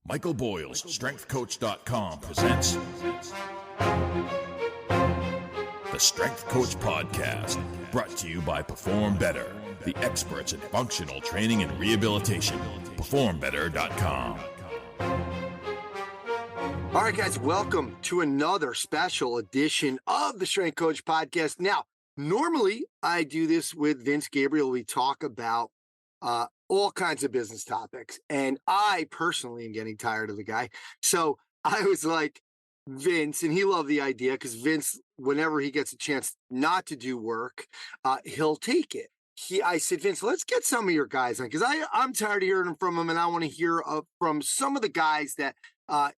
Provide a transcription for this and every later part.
Michael Boyle's StrengthCoach.com presents the Strength Coach Podcast, brought to you by Perform Better, the experts in functional training and rehabilitation. PerformBetter.com. All right, guys, welcome to another special edition of the Strength Coach Podcast. Now, normally I do this with Vince Gabriele. We talk about all kinds of business topics, and I personally am getting tired of the guy. So I was like, Vince, and he loved the idea because Vince, whenever he gets a chance not to do work, he'll take it. I said, Vince, let's get some of your guys on because I'm tired of hearing from him, and I want to hear from some of the guys that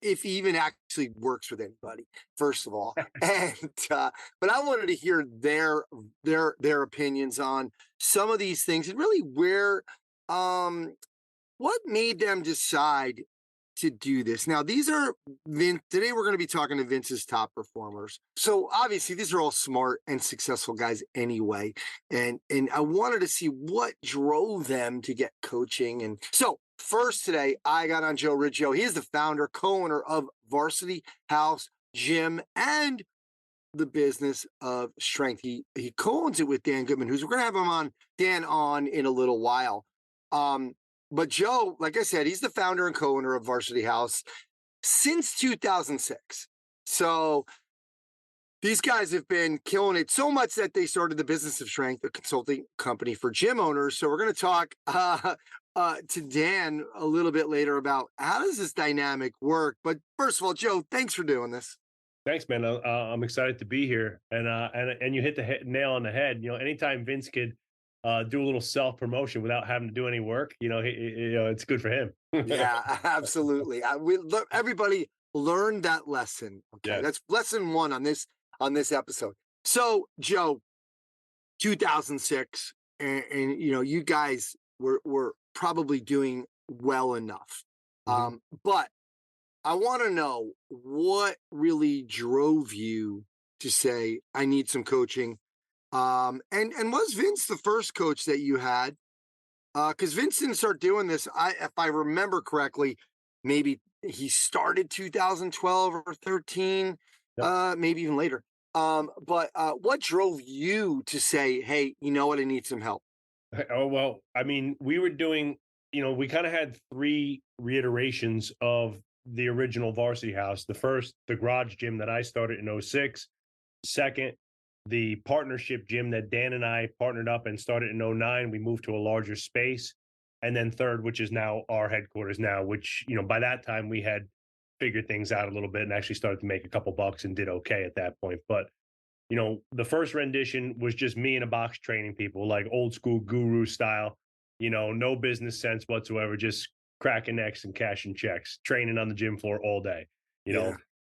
if he even actually works with anybody, first of all. And but I wanted to hear their opinions on some of these things and really where what made them decide to do this. Now, these are Vince. Today we're going to be talking to Vince's top performers. So obviously these are all smart and successful guys anyway. And I wanted to see what drove them to get coaching. And so first today, I got on Joe Riggio. He is the founder, co-owner of Varsity House Gym and the business of strength. He co-owns it with Dan Goodman, we're going to have Dan on in a little while. But Joe, like I said, he's the founder and co-owner of Varsity House since 2006. So these guys have been killing it so much that they started the Business of Strength, a consulting company for gym owners. So we're going to talk to Dan a little bit later about how does this dynamic work. But first of all, Joe, thanks for doing this. Thanks, man. I'm excited to be here, and you hit the nail on the head. You know, anytime Vince could do a little self promotion without having to do any work, it's good for him. Yeah, absolutely. Everybody learned that lesson. Okay, yes. That's lesson one on this episode. So, Joe, 2006, and you guys were probably doing well enough, but I want to know what really drove you to say, I need some coaching. And was Vince the first coach that you had? Because Vince didn't start doing this. If I remember correctly, maybe he started 2012 or 13, maybe even later. But what drove you to say, hey, you know what, I need some help? Oh, well, I mean, we were doing, we kind of had three reiterations of the original Varsity House. The first, the garage gym that I started in 06. Second, the partnership gym that Dan and I partnered up and started in 09. We moved to a larger space. And then third, which is now our headquarters now, which, by that time we had figured things out a little bit and actually started to make a couple bucks and did okay at that point. But, the first rendition was just me in a box training people, like old school guru style, no business sense whatsoever, just cracking necks and cashing checks, training on the gym floor all day,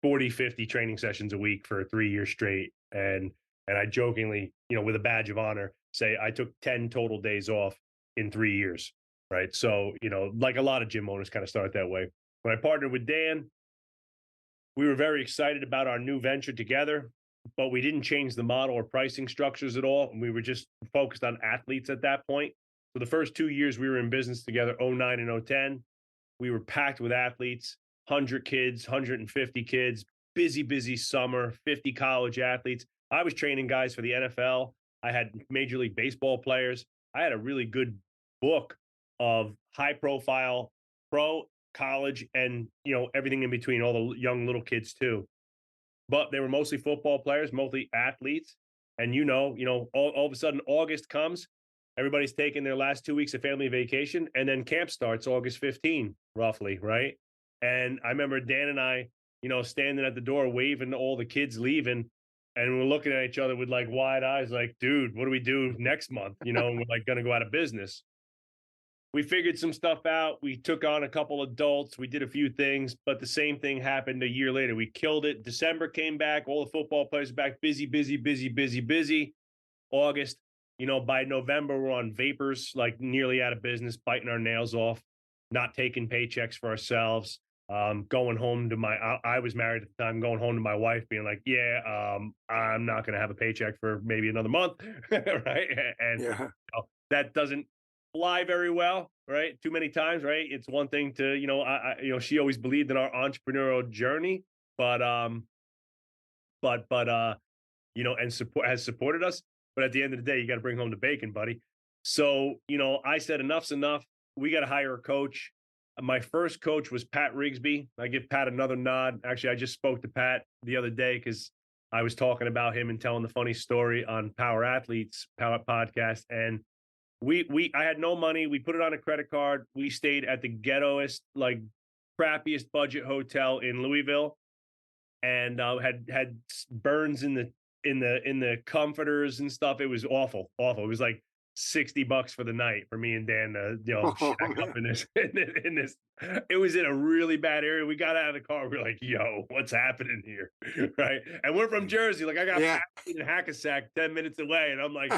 40, 50 training sessions a week for 3 years straight. And I jokingly, with a badge of honor, say I took 10 total days off in 3 years, right? So, like a lot of gym owners kind of start that way. When I partnered with Dan, we were very excited about our new venture together, but we didn't change the model or pricing structures at all. And we were just focused on athletes at that point. So the first 2 years we were in business together, 09 and 010, we were packed with athletes, 100 kids, 150 kids, busy summer, 50 college athletes. I was training guys for the NFL. I had Major League Baseball players. I had a really good book of high profile pro, college, and, everything in between, all the young little kids too. But they were mostly football players, mostly athletes. And, all of a sudden August comes, everybody's taking their last 2 weeks of family vacation, and then camp starts August 15, roughly, right? And I remember Dan and I, standing at the door waving to all the kids leaving, and we're looking at each other with like wide eyes, like, dude, what do we do next month? And we're like going to go out of business. We figured some stuff out. We took on a couple adults. We did a few things, but the same thing happened a year later. We killed it. December came back. All the football players back, busy. August, by November, we're on vapors, like nearly out of business, biting our nails off, not taking paychecks for ourselves. Going home to I was married at the time, going home to my wife being like, I'm not going to have a paycheck for maybe another month. Right. And that doesn't fly very well, right? Too many times, right? It's one thing to, she always believed in our entrepreneurial journey, but and has supported us. But at the end of the day, you got to bring home the bacon, buddy. So, I said enough's enough. We got to hire a coach. My first coach was Pat Rigsby. I give Pat another nod. Actually, I just spoke to Pat the other day because I was talking about him and telling the funny story on Power Athletes Power Podcast. And I had no money. We put it on a credit card. We stayed at the ghettoest, like crappiest budget hotel in Louisville, and had burns in the comforters and stuff. It was awful. It was like $60 for the night for me and Dan to shack up in this in this. It was in a really bad area. We got out of the car. We are like, yo, what's happening here? Right. And we're from Jersey. Like I got in Hackensack 10 minutes away. And I'm like,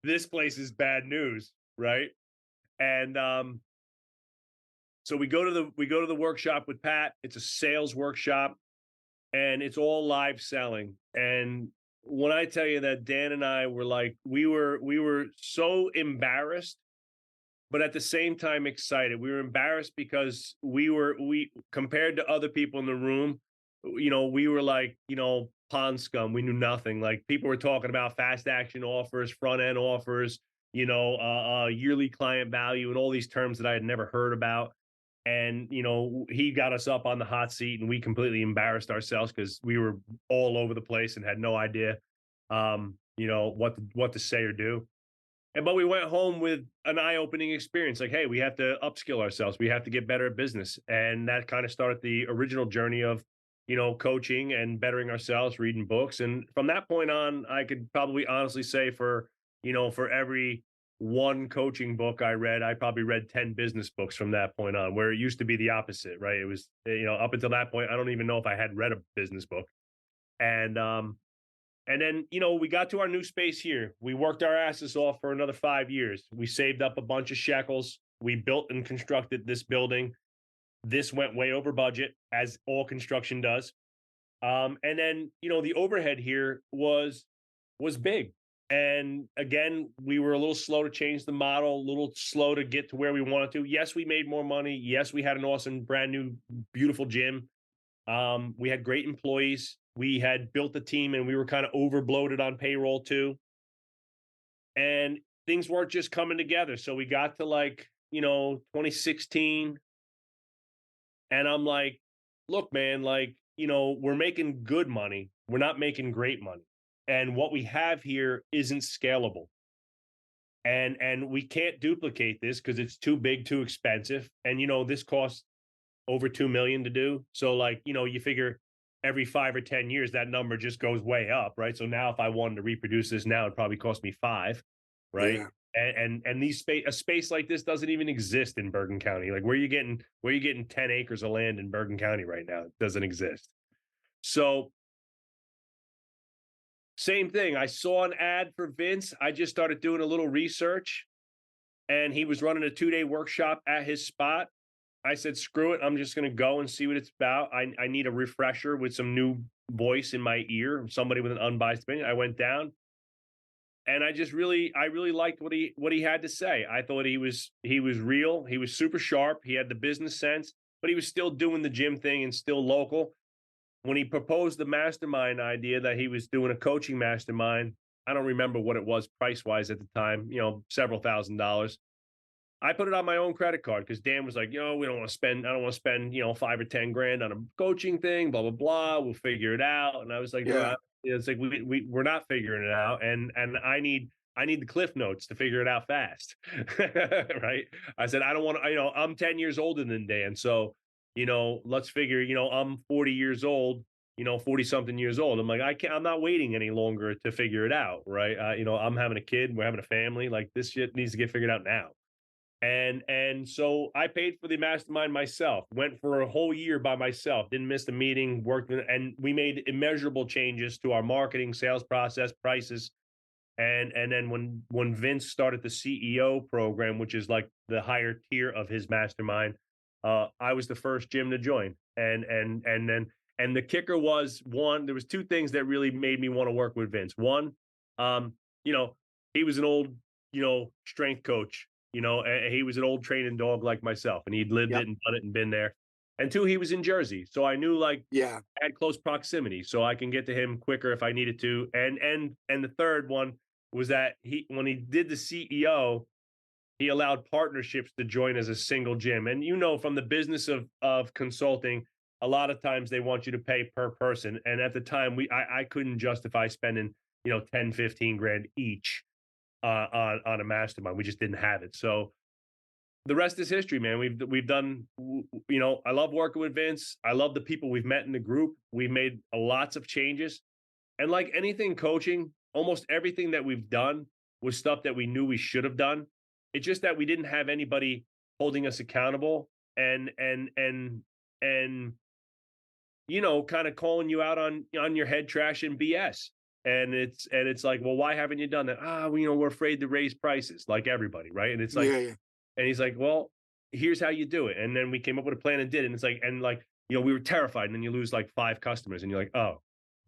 this place is bad news. Right. And so we go to the workshop with Pat. It's a sales workshop and it's all live selling. And when I tell you that Dan and I were like, we were so embarrassed, but at the same time excited. We were embarrassed because we compared to other people in the room, we were like, pond scum. We knew nothing. Like people were talking about fast action offers, front end offers, yearly client value, and all these terms that I had never heard about. And he got us up on the hot seat and we completely embarrassed ourselves because we were all over the place and had no idea what to say or do. But we went home with an eye-opening experience. Like, hey, we have to upskill ourselves, we have to get better at business. And that kind of started the original journey of coaching and bettering ourselves, reading books. And from that point on, I could probably honestly say for every one coaching book I read, I probably read 10 business books from that point on, where it used to be the opposite, right? It was, up until that point, I don't even know if I had read a business book. And then, we got to our new space here. We worked our asses off for another 5 years. We saved up a bunch of shekels. We built and constructed this building. This went way over budget, as all construction does. And then, the overhead here was big. And again, we were a little slow to change the model, a little slow to get to where we wanted to. Yes, we made more money. Yes, we had an awesome, brand new, beautiful gym. We had great employees. We had built a team and we were kind of overbloated on payroll too. And things weren't just coming together. So we got to 2016. And I'm like, look, man, we're making good money. We're not making great money. And what we have here isn't scalable. And we can't duplicate this because it's too big, too expensive. And, this costs over 2 million to do. So you figure every 5 or 10 years, that number just goes way up. Right. So now if I wanted to reproduce this now, it'd probably cost me 5. Right. Yeah. And a space like this doesn't even exist in Bergen County. Like where you getting 10 acres of land in Bergen County right now? It doesn't exist. So same thing. I saw an ad for Vince. I just started doing a little research and he was running a 2-day workshop at his spot. I said, screw it. I'm just going to go and see what it's about. I need a refresher with some new voice in my ear, somebody with an unbiased opinion. I went down and I really liked what he had to say. I thought he was real. He was super sharp. He had the business sense, but he was still doing the gym thing and still local. When he proposed the mastermind idea that he was doing a coaching mastermind, I don't remember what it was price-wise at the time, several $1,000s. I put it on my own credit card because Dan was like, I don't want to spend, 5 or 10 grand on a coaching thing, blah, blah, blah. We'll figure it out. And I was like, yeah. It's like, we're not figuring it out. And I need the cliff notes to figure it out fast. Right. I said, I don't want to, I'm 10 years older than Dan. So, let's figure, I'm 40 years old, 40 something years old. I'm like, I'm not waiting any longer to figure it out. Right. I'm having a kid, we're having a family, like this shit needs to get figured out now. And so I paid for the mastermind myself, went for a whole year by myself, didn't miss a meeting, worked, and we made immeasurable changes to our marketing, sales process, prices. And then when Vince started the CEO program, which is like the higher tier of his mastermind, I was the first gym to join. And the kicker was, there was 2 things that really made me want to work with Vince. One, he was an old, strength coach. He was an old training dog like myself, and he'd lived Yep. it and done it and been there. And two, he was in Jersey, so I knew I had close proximity, so I can get to him quicker if I needed to. And the third one was that when he did the CEO, he allowed partnerships to join as a single gym. And from the business of consulting, a lot of times they want you to pay per person. And at the time, I couldn't justify spending 10, 15 grand each on a mastermind. We just didn't have it. So the rest is history, man. We've done, I love working with Vince. I love the people we've met in the group. We've made lots of changes. And like anything coaching, almost everything that we've done was stuff that we knew we should have done. It's just that we didn't have anybody holding us accountable and kind of calling you out on your head trash and BS. And it's like, well, why haven't you done that? We're afraid to raise prices like everybody, right? And it's like, and he's like, well, here's how you do it. And then we came up with a plan and did it. And it's like, we were terrified. And then you lose like 5 customers and you're like, oh,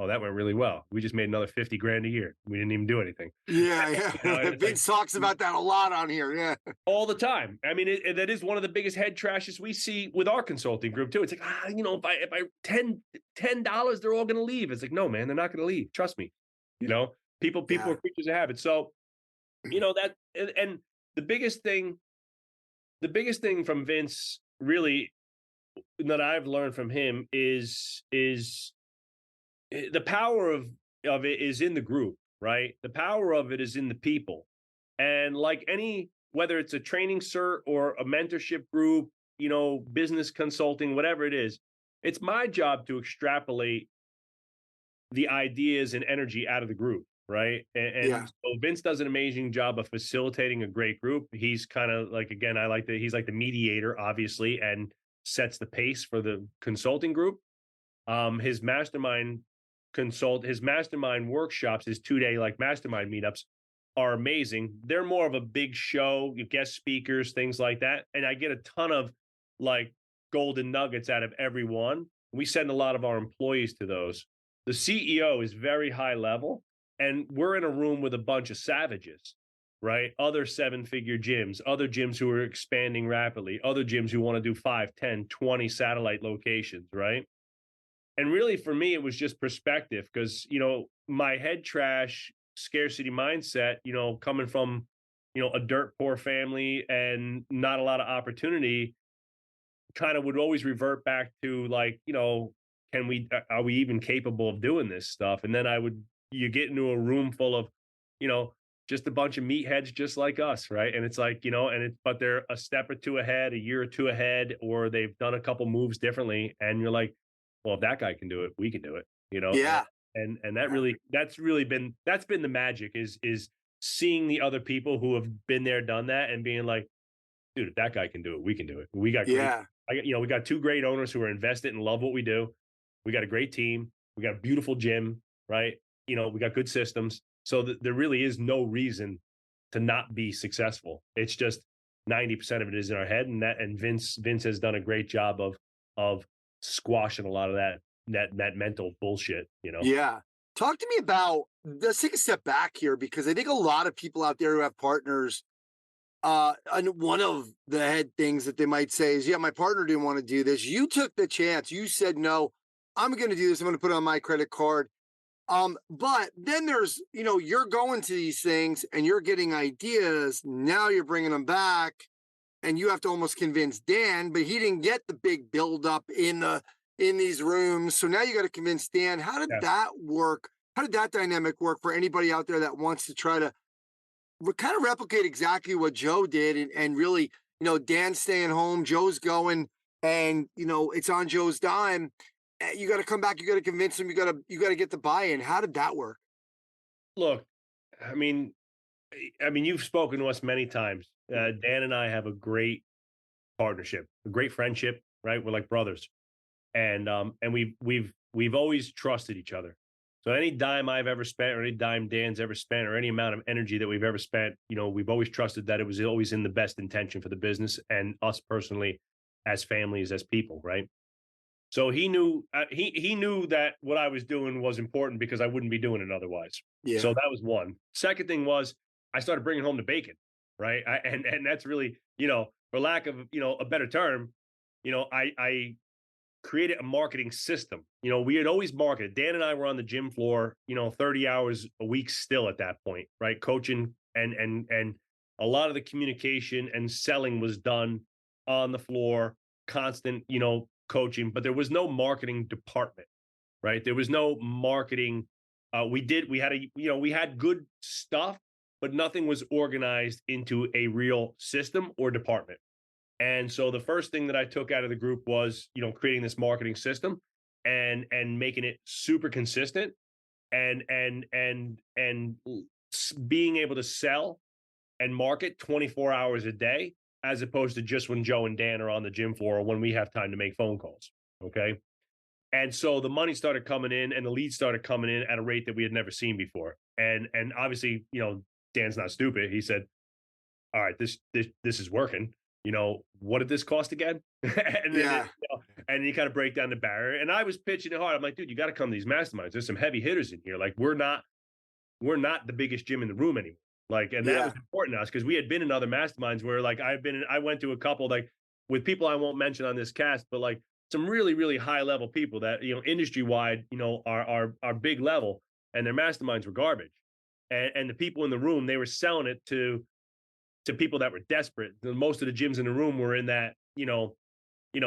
that went really well. We just made another 50 grand a year. We didn't even do anything. Yeah. Vince talks about that a lot on here. Yeah. All the time. I mean, that is one of the biggest head trashes we see with our consulting group too. It's like, if I $10, they're all going to leave. It's like, no, man, they're not going to leave. Trust me. People are creatures of habit. So, that, and the biggest thing from Vince really that I've learned from him is the power of it is in the group, right? The power of it is in the people. And like whether it's a training cert or a mentorship group, business consulting, whatever it is, it's my job to extrapolate the ideas and energy out of the group, right? And so Vince does an amazing job of facilitating a great group. He's kind of like, again, he's like the mediator, obviously, and sets the pace for the consulting group. His mastermind workshops, his 2-day mastermind meetups are amazing. They're more of a big show, guest speakers, things like that. And I get a ton of golden nuggets out of every one. We send a lot of our employees to those. The CEO is very high level, and we're in a room with a bunch of savages, right? Other 7-figure gyms, other gyms who are expanding rapidly, other gyms who want to do 5, 10, 20 satellite locations, right? And really, for me, it was just perspective because, my head trash scarcity mindset, coming from, a dirt poor family and not a lot of opportunity, kind of would always revert back to are we even capable of doing this stuff? And then you get into a room full of, just a bunch of meatheads just like us, right? And it's like, but they're a step or two ahead, a year or two ahead, or they've done a couple moves differently. And you're like, well, if that guy can do it, we can do it, Yeah. And that's been the magic is seeing the other people who have been there, done that, and being like, dude, if that guy can do it, we can do it. We got we got 2 great owners who are invested and love what we do. We got a great team. We got a beautiful gym, right? We got good systems. So there really is no reason to not be successful. It's just 90% of it is in our head, and Vince has done a great job of squashing a lot of that mental bullshit. Yeah. Talk to me about. Let's take a step back here because I think a lot of people out there who have partners. And one of the head things that they might say is, yeah, my partner didn't want to do this. You took the chance. You said, no, I'm going to do this. I'm going to put it on my credit card. But then there's, you're going to these things and you're getting ideas. Now you're bringing them back and you have to almost convince Dan, but he didn't get the big buildup in these rooms. So now you got to convince Dan. How did that work? How did that dynamic work for anybody out there that wants to try to kind of replicate exactly what Joe did and really, Dan's staying home, Joe's going, and it's on Joe's dime. You got to come back. You got to convince him. You got to get the buy-in. How did that work? Look, I mean, you've spoken to us many times. Dan and I have a great partnership, a great friendship, right? We're like brothers, and we've always trusted each other. So any dime I've ever spent or any dime Dan's ever spent or any amount of energy that we've ever spent, we've always trusted that it was always in the best intention for the business and us personally as families, as people, right? So he knew he knew that what I was doing was important because I wouldn't be doing it otherwise. Yeah. So that was one. Second thing was I started bringing home the bacon. right? And that's really, you know, for lack of, you know, a better term, you know, I created a marketing system. You know, we had always marketed. Dan and I were on the gym floor, you know, 30 hours a week still at that point, right? Coaching and a lot of the communication and selling was done on the floor, constant, you know, coaching, but there was no marketing department, right? There was no marketing. We had good stuff, but nothing was organized into a real system or department. And so the first thing that I took out of the group was, you know, creating this marketing system and making it super consistent and being able to sell and market 24 hours a day, as opposed to just when Joe and Dan are on the gym floor or when we have time to make phone calls. Okay. And so the money started coming in and the leads started coming in at a rate that we had never seen before. And obviously, you know, Dan's not stupid. He said, all right, this is working. You know, what did this cost again? And then Yeah. and you kind of break down the barrier. And I was pitching it hard. I'm like, dude, you got to come to these masterminds. There's some heavy hitters in here. Like we're not the biggest gym in the room anymore. Like, and that Yeah. was important to us because we had been in other masterminds where like I went to a couple like with people I won't mention on this cast, but like some really, really high level people that, you know, industry wide, you know, are big level, and their masterminds were garbage. And the people in the room, they were selling it to people that were desperate. Most of the gyms in the room were in that,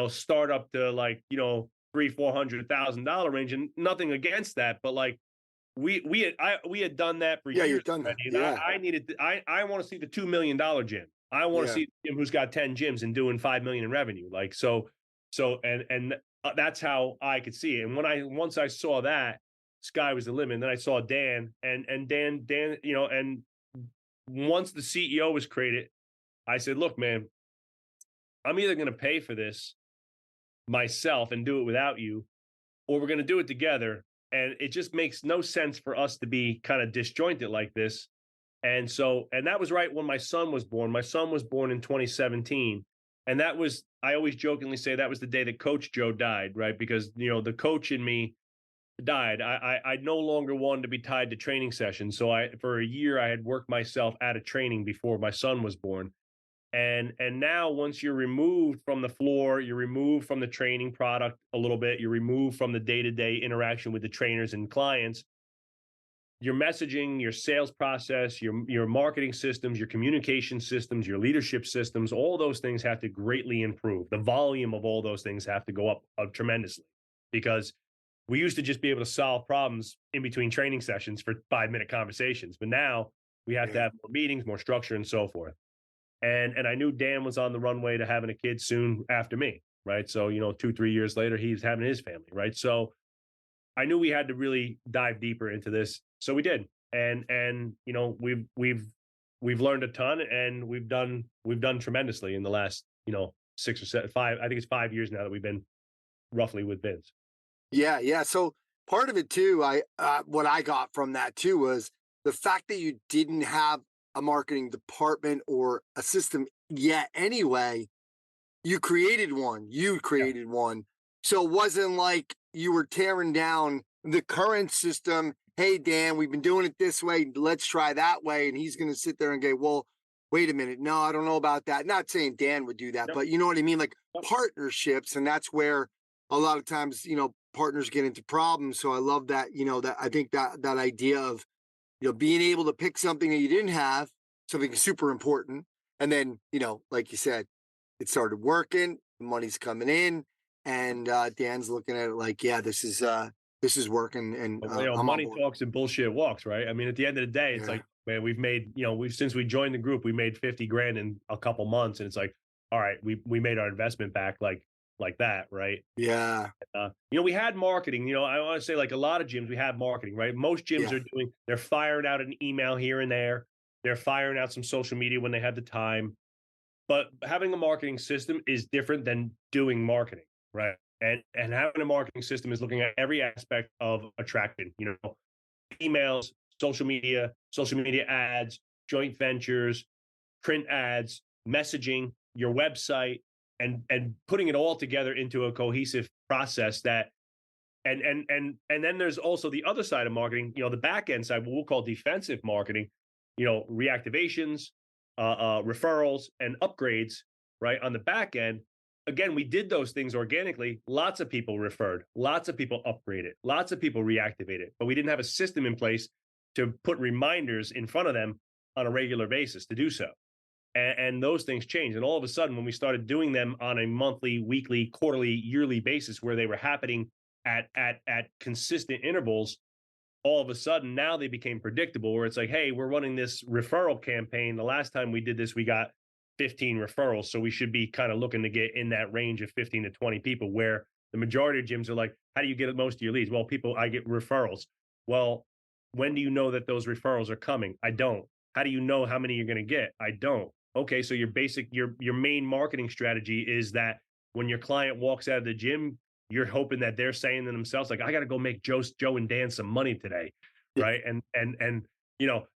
start up to like, you know, $300,000-$400,000 range, and nothing against that, but like we had done that for Yeah. years You've done that. already, and Yeah. I needed I want to see the $2 million gym. I want to Yeah. see the gym who's got 10 gyms and doing 5 million in revenue. Like and that's how I could see it. And once I saw that, sky was the limit. And then I saw Dan and Dan, you know, and once the CEO was created, I said, look, man, I'm either going to pay for this myself and do it without you, or we're going to do it together. And it just makes no sense for us to be kind of disjointed like this. And that was right when my son was born. My son was born in 2017. And that was, I always jokingly say that was the day that Coach Joe died, right? Because, you know, the coach in me died. I no longer wanted to be tied to training sessions. So for a year, I had worked myself out of training before my son was born. And now once you're removed from the floor, you're removed from the training product a little bit, you're removed from the day-to-day interaction with the trainers and clients, your messaging, your sales process, your marketing systems, your communication systems, your leadership systems, all those things have to greatly improve. The volume of all those things have to go up tremendously, because we used to just be able to solve problems in between training sessions for 5-minute conversations, but now we have to have more meetings, more structure, and so forth. And I knew Dan was on the runway to having a kid soon after me, right? So, you know, 2-3 years later, he's having his family, right? So I knew we had to really dive deeper into this. So we did. And you know, we've learned a ton, and we've done tremendously in the last, you know, 6 or 7, 5, I think it's 5 years now that we've been roughly with Vince. Yeah. Yeah. So part of it too, what I got from that too was the fact that you didn't have a marketing department or a system yet anyway. You created one. So it wasn't like you were tearing down the current system. Hey, Dan, we've been doing it this way. Let's try that way. And he's going to sit there and go, well, wait a minute. No, I don't know about that. Not saying Dan would do that, Yep. but you know what I mean? Like Yep. partnerships. And that's where a lot of times, you know, partners get into problems. So I love that, you know, that I think that idea of, you know, being able to pick something that you didn't have, something super important. And then, you know, like you said, it started working, the money's coming in, and Dan's looking at it like, yeah, this is working, and But, you know, I'm on money board. talks and bullshit walks, right? I mean, at the end of the day, it's Yeah. like, man, we've made, you know, since we joined the group, we made 50 grand in a couple months. And it's like, all right, we made our investment back like that, right? Yeah. You know, we had marketing, you know, I want to say like a lot of gyms, we have marketing, right? Most gyms Yeah. they're firing out an email here and there. They're firing out some social media when they have the time. But having a marketing system is different than doing marketing, right? And having a marketing system is looking at every aspect of attraction, you know, emails, social media ads, joint ventures, print ads, messaging, your website, and putting it all together into a cohesive process that and then there's also the other side of marketing, you know, the back end side, what we'll call defensive marketing, you know, reactivations, referrals and upgrades, right, on the back end. Again, we did those things organically. Lots of people referred, lots of people upgraded, lots of people reactivated, but we didn't have a system in place to put reminders in front of them on a regular basis to do so. And those things changed. And all of a sudden, when we started doing them on a monthly, weekly, quarterly, yearly basis, where they were happening at consistent intervals, all of a sudden now they became predictable, where it's like, hey, we're running this referral campaign. The last time we did this, we got 15 referrals. So we should be kind of looking to get in that range of 15 to 20 people, where the majority of gyms are like, how do you get most of your leads? Well, I get referrals. Well, when do you know that those referrals are coming? I don't. How do you know how many you're going to get? I don't. Okay, so your main marketing strategy is that when your client walks out of the gym, you're hoping that they're saying to themselves, like, I got to go make Joe and Dan some money today, right? And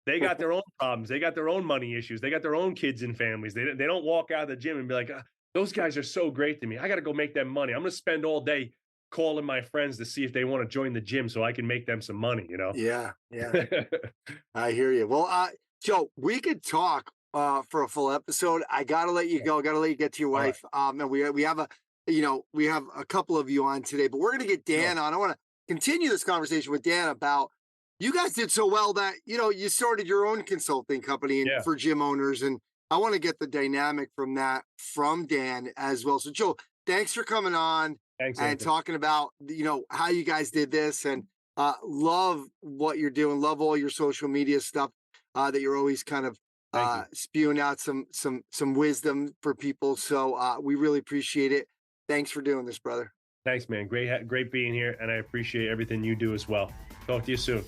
they got their own problems, they got their own money issues, they got their own kids and families. They don't walk out of the gym and be like, those guys are so great to me, I got to go make them money. I'm going to spend all day calling my friends to see if they want to join the gym so I can make them some money. Yeah. I hear you. Well, Joe, we could talk for a full episode. I gotta let you go. I gotta let you get to your wife. Right. And we have a couple of you on today, but we're gonna get Dan on. I want to continue this conversation with Dan about, you guys did so well that you started your own consulting company for gym owners, and I want to get the dynamic from Dan as well. So Joe, thanks for coming on. Thanks, and Anthony. Talking about how you guys did this, and love what you're doing. Love all your social media stuff that you're always kind of spewing out some wisdom for people. So we really appreciate it. Thanks for doing this, brother. Thanks, man. Great being here, and I appreciate everything you do as well. Talk to you soon.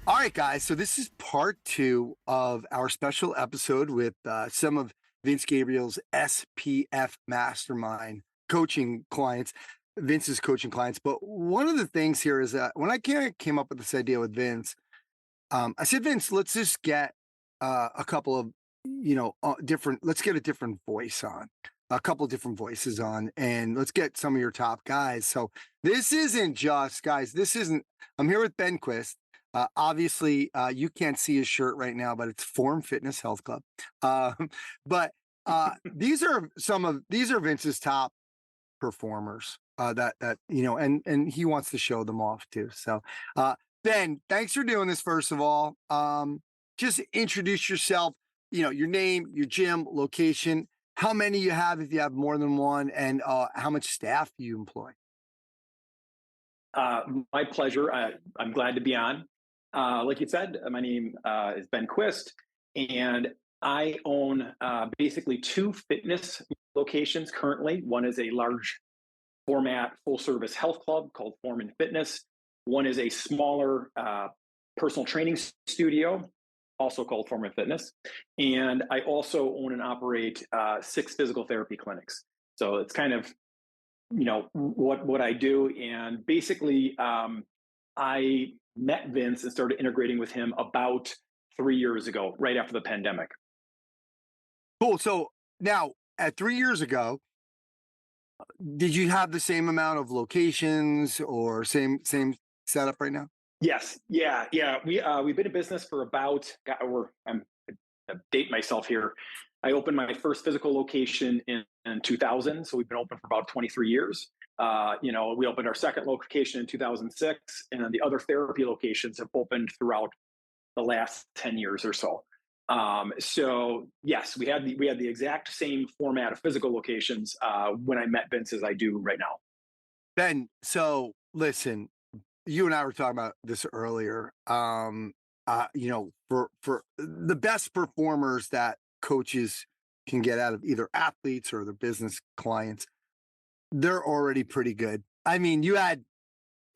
All right, guys. So this is part 2 of our special episode with some of Vince Gabriele's SPF Mastermind coaching clients. Vince's coaching clients. But one of the things here is that when I came up with this idea with Vince, I said, Vince, let's just get a couple of, let's get a different voice on, a couple of different voices on, and let's get some of your top guys. So this isn't just, guys, I'm here with Ben Quist. Obviously, you can't see his shirt right now, but it's Form Fitness Health Club. But these are Vince's top performers and he wants to show them off too. So Ben, thanks for doing this. First of all, just introduce yourself, your name, your gym, location, how many you have if you have more than one, and how much staff you employ. My pleasure. I'm glad to be on. Like you said, my name is Ben Quist, and I own basically 2 fitness locations currently. One is a large format full service health club called Form and Fitness. One is a smaller personal training studio, also called Form and Fitness. And I also own and operate 6 physical therapy clinics. So it's kind of, what I do. And basically, I met Vince and started integrating with him about 3 years ago, right after the pandemic. Cool. So now at 3 years ago, did you have the same amount of locations or same setup right now? Yes. Yeah. We've been in business for about, I'm date myself here. I opened my first physical location in 2000. So we've been open for about 23 years. We opened our second location in 2006, and then the other therapy locations have opened throughout the last 10 years or so. So yes, we had the exact same format of physical locations when I met Vince as I do right now. Ben, so listen, you and I were talking about this earlier. For the best performers that coaches can get out of either athletes or their business clients, they're already pretty good. I mean, you had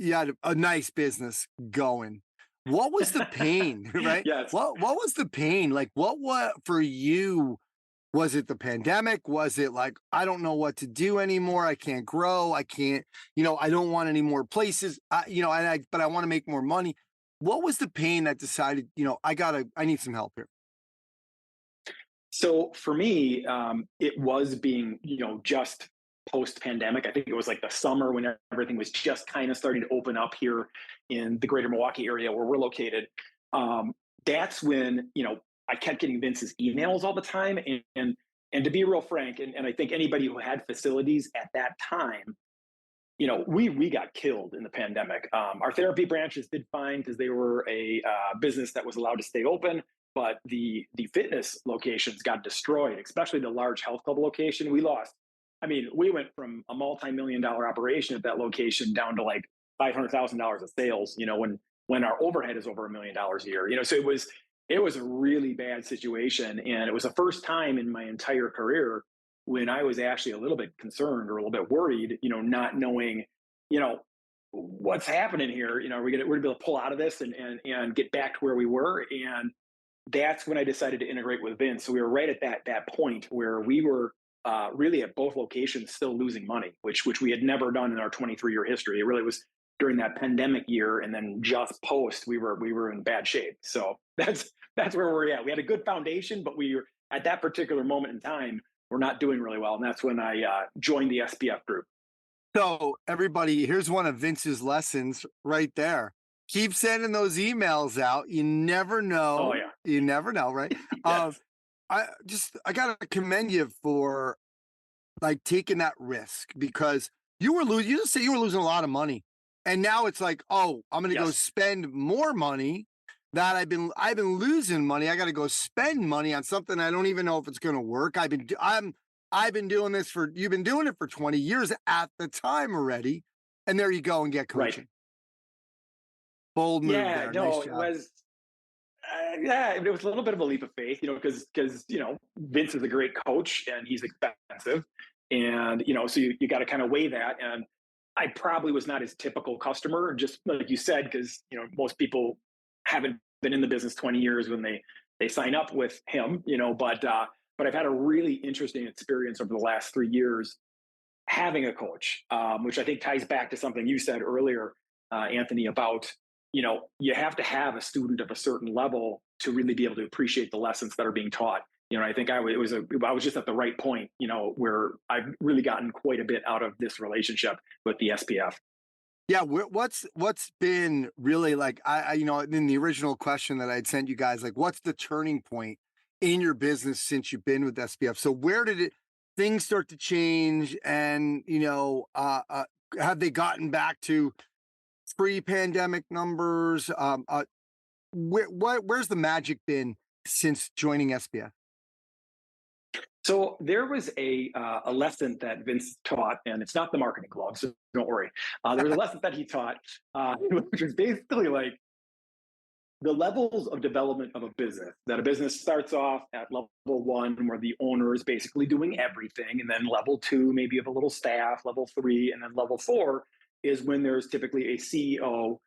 a nice business going. What was the pain, right? Yes. What was the pain? Like, what for you? Was it the pandemic? Was it like, I don't know what to do anymore? I can't grow. I can't, I don't want any more places, but I want to make more money. What was the pain that decided, I need some help here? So for me, it was being, just post pandemic. I think it was like the summer when everything was just kind of starting to open up here in the greater Milwaukee area where we're located. That's when, I kept getting Vince's emails all the time. And to be real frank, and I think anybody who had facilities at that time, we got killed in the pandemic. Our therapy branches did fine because they were a business that was allowed to stay open, but the fitness locations got destroyed, especially the large health club location. We lost. I mean, we went from a multi-million-dollar operation at that location down to like $500,000 of sales. When our overhead is over $1 million a year. So it was a really bad situation, and it was the first time in my entire career when I was actually a little bit concerned or a little bit worried, not knowing, what's happening here. We're going to be able to pull out of this and get back to where we were. And that's when I decided to integrate with Vince. So we were right at that point where we were really at both locations still losing money, which we had never done in our 23-year history. It really was during that pandemic year, and then just post, we were in bad shape. So that's where we're at. We had a good foundation, but we were at that particular moment in time, we're not doing really well. And that's when I joined the SPF group. So everybody, here's one of Vince's lessons right there. Keep sending those emails out. You never know. Oh, yeah. You never know, right? Yes. I gotta commend you for like taking that risk, because you just say you were losing a lot of money. And now it's like, oh, I'm gonna go spend more money that I've been losing money. I got to go spend money on something I don't even know if it's going to work. I've been doing this you've been doing it for 20 years at the time already. And there you go and get coaching. Right. Bold move Yeah, there. no, Nice job. It was a little bit of a leap of faith, because Vince is a great coach and he's expensive. And, so you got to kind of weigh that. And I probably was not his typical customer, just like you said, because, most people haven't been in the business 20 years when they sign up with him, but I've had a really interesting experience over the last 3 years having a coach, which I think ties back to something you said earlier, Anthony, about, you have to have a student of a certain level to really be able to appreciate the lessons that are being taught. I think I was just at the right point, where I've really gotten quite a bit out of this relationship with the SPF. Yeah, what's been really like, I in the original question that I'd sent you guys, like, what's the turning point in your business since you've been with SPF? So where did things start to change, and have they gotten back to pre-pandemic numbers? Where's the magic been since joining SPF? So there was a lesson that Vince taught, and it's not the marketing club, so don't worry. There was a lesson that he taught, which was basically like the levels of development of a business. That a business starts off at level 1, where the owner is basically doing everything, and then level 2, maybe you have a little staff. Level 3, and then level 4 is when there's typically a CEO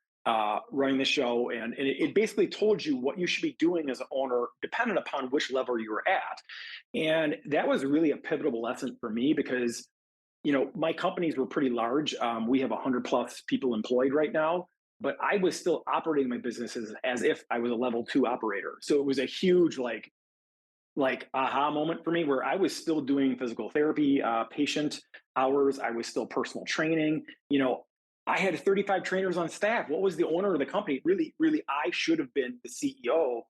running the show, and it basically told you what you should be doing as an owner, dependent upon which level you were at. And that was really a pivotal lesson for me because, my companies were pretty large. We have 100 plus people employed right now, but I was still operating my businesses as if I was a level 2 operator. So it was a huge like aha moment for me, where I was still doing physical therapy, patient hours. I was still personal training. I had 35 trainers on staff. What was the owner of the company? Really, really, I should have been the CEO.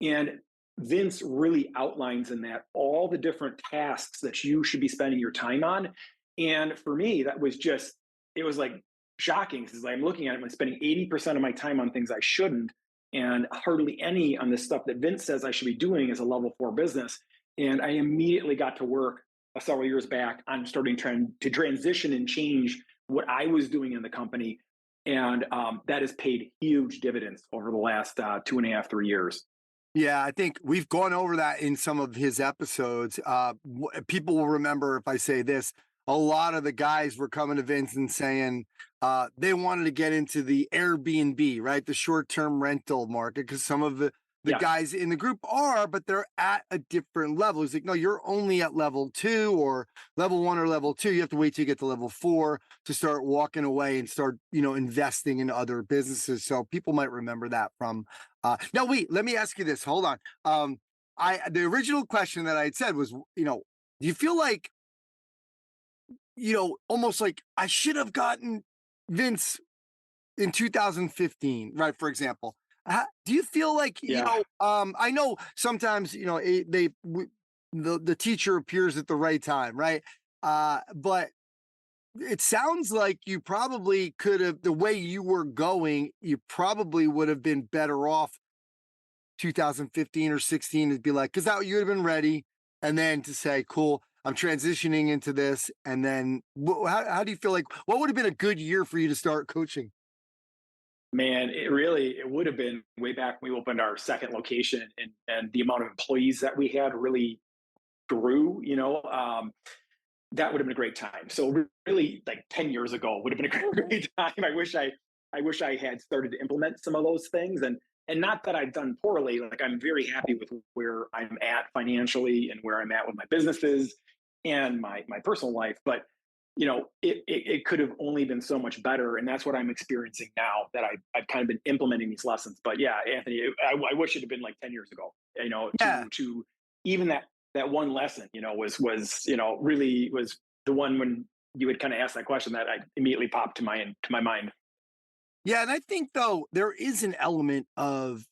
And Vince really outlines in that all the different tasks that you should be spending your time on. And for me, that was just, it was like shocking, because I'm looking at it, I'm spending 80% of my time on things I shouldn't, and hardly any on the stuff that Vince says I should be doing as a level 4 business. And I immediately got to work several years back on starting to transition and change what I was doing in the company. And that has paid huge dividends over the last 2.5, 3 years. Yeah, I think we've gone over that in some of his episodes. People will remember if I say this. A lot of the guys were coming to Vince and saying they wanted to get into the Airbnb, right? The short-term rental market, because some of the guys in the group are, but they're at a different level. He's like, no, you're only at level 2 or level 1 or level 2. You have to wait till you get to level 4 to start walking away and start, investing in other businesses. So people might remember that from, now wait, let me ask you this. Hold on. The original question that I had said was, do you feel like almost like I should have gotten Vince in 2015, right? For example, do you feel like, Yeah. I know sometimes, the teacher appears at the right time, right? But it sounds like you probably could have, the way you were going, you probably would have been better off 2015 or 16 to be like, because that you would have been ready. And then to say, cool, I'm transitioning into this. And then how do you feel like, what would have been a good year for you to start coaching? Man, it would have been way back when we opened our second location, and the amount of employees that we had really grew, that would have been a great time. So really like 10 years ago would have been a great time. I wish I had started to implement some of those things, and not that I've done poorly. Like, I'm very happy with where I'm at financially and where I'm at with my businesses and my personal life. But it could have only been so much better, and that's what I'm experiencing now that I've kind of been implementing these lessons. But yeah, Anthony, I wish it had been like 10 years ago. Yeah. To even that one lesson, was really was the one when you had kind of asked that question that I immediately popped to my mind. Yeah. And I think, though, there is an element of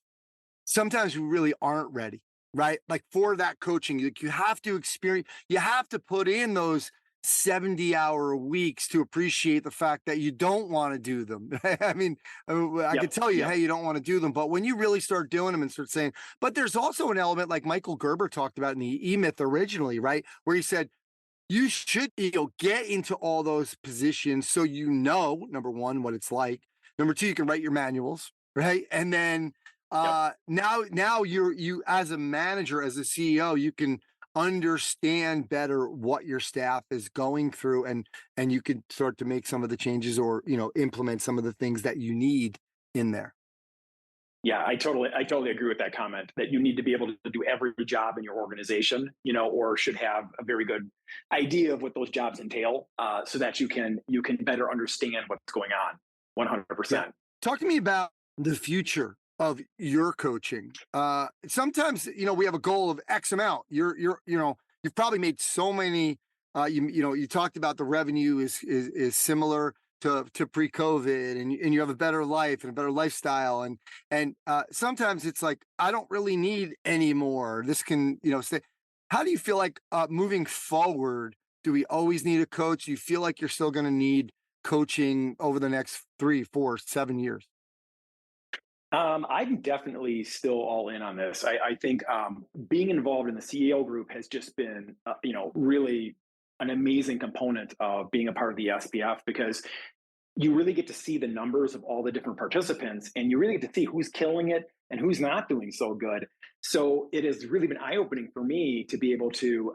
sometimes we really aren't ready, right? Like for that coaching, like you have to experience, you have to put in those 70-hour weeks to appreciate the fact that you don't want to do them. I mean, I could Yep, tell you, yep, hey, you don't want to do them, but when you really start doing them and start saying, but there's also an element like Michael Gerber talked about in the E-Myth originally, right? Where he said, you should get into all those positions so number one, what it's like. Number two, you can write your manuals, right? And then yep. now you as a manager, as a CEO, you can understand better what your staff is going through, and you can start to make some of the changes or implement some of the things that you need in there. Yeah, I totally agree with that comment that you need to be able to do every job in your organization, or should have a very good idea of what those jobs entail, so that you can better understand what's going on. Yeah. 100%. Talk to me about the future of your coaching. Sometimes, we have a goal of X amount. You've probably made so many, you talked about the revenue is similar to pre-COVID, and you have a better life and a better lifestyle. And sometimes it's like, I don't really need any more. This can, stay. How do you feel like moving forward? Do we always need a coach? Do you feel like you're still going to need coaching over the next 3, 4, 7 years? I'm definitely still all in on this. I think being involved in the CEO group has just been, really an amazing component of being a part of the SPF, because you really get to see the numbers of all the different participants, and you really get to see who's killing it and who's not doing so good. So it has really been eye-opening for me to be able to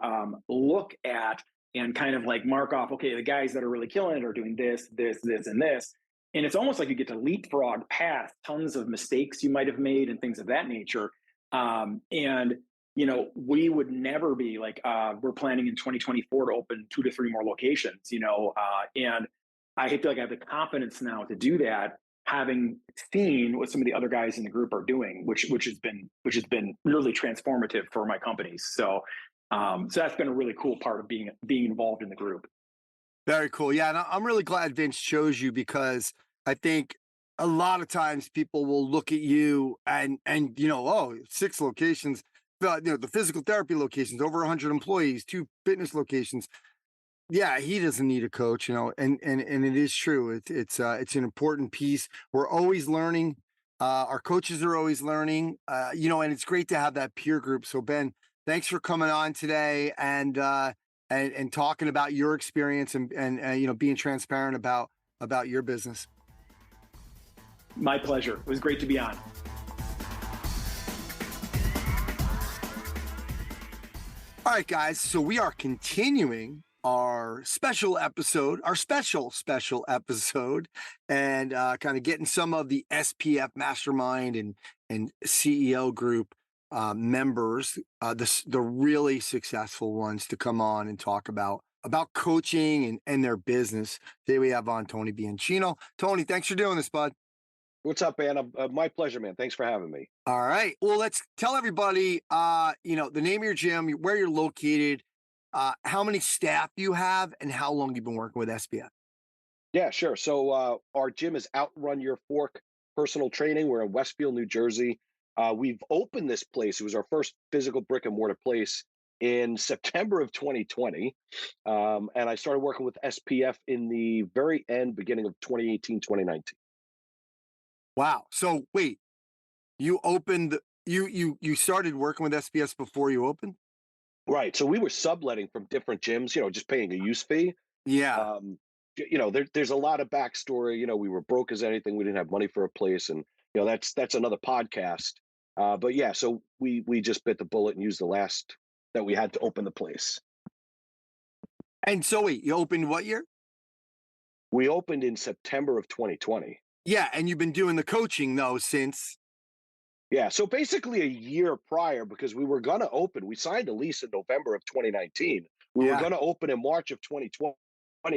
look at and kind of like mark off, okay, the guys that are really killing it are doing this, this, this, and this. And it's almost like you get to leapfrog past tons of mistakes you might have made and things of that nature. And we would never be like, we're planning in 2024 to open 2 to 3 more locations, and I feel like I have the confidence now to do that, having seen what some of the other guys in the group are doing, which has been really transformative for my companies. So that's been a really cool part of being involved in the group. Very cool. Yeah, and I'm really glad Vince chose you, because I think a lot of times people will look at you and 6 locations, the physical therapy locations, over 100 employees, 2 fitness locations. Yeah, he doesn't need a coach, and it is true. It's an important piece. We're always learning. Our coaches are always learning. And it's great to have that peer group. So Ben, thanks for coming on today and talking about your experience and being transparent about your business. My pleasure. It was great to be on. All right, guys. So we are continuing our special episode, special episode, and kind of getting some of the SPF Mastermind and CEO group members, the really successful ones, to come on and talk about coaching and their business. Today we have on Tony Bianchino. Tony, thanks for doing this, bud. What's up, man? My pleasure, man. Thanks for having me. All right. Well, let's tell everybody, the name of your gym, where you're located, how many staff do you have and how long you've been working with SPF? Yeah, sure. So our gym is Outrun Your Fork Personal Training. We're in Westfield, New Jersey. We've opened this place. It was our first physical brick and mortar place in September of 2020. And I started working with SPF in the very end, beginning of 2018, 2019. Wow. So wait, you opened you started working with SPS before you opened? Right. So we were subletting from different gyms, just paying a use fee. Yeah. Um, there's a lot of backstory. We were broke as anything. We didn't have money for a place, and that's another podcast. But yeah, so we just bit the bullet and used the last that we had to open the place. And so wait, you opened what year? We opened in September of 2020. Yeah, and you've been doing the coaching though since. Yeah, so basically a year prior, because we were going to open, we signed a lease in November of 2019. We were Yeah. going to open in March of 2020,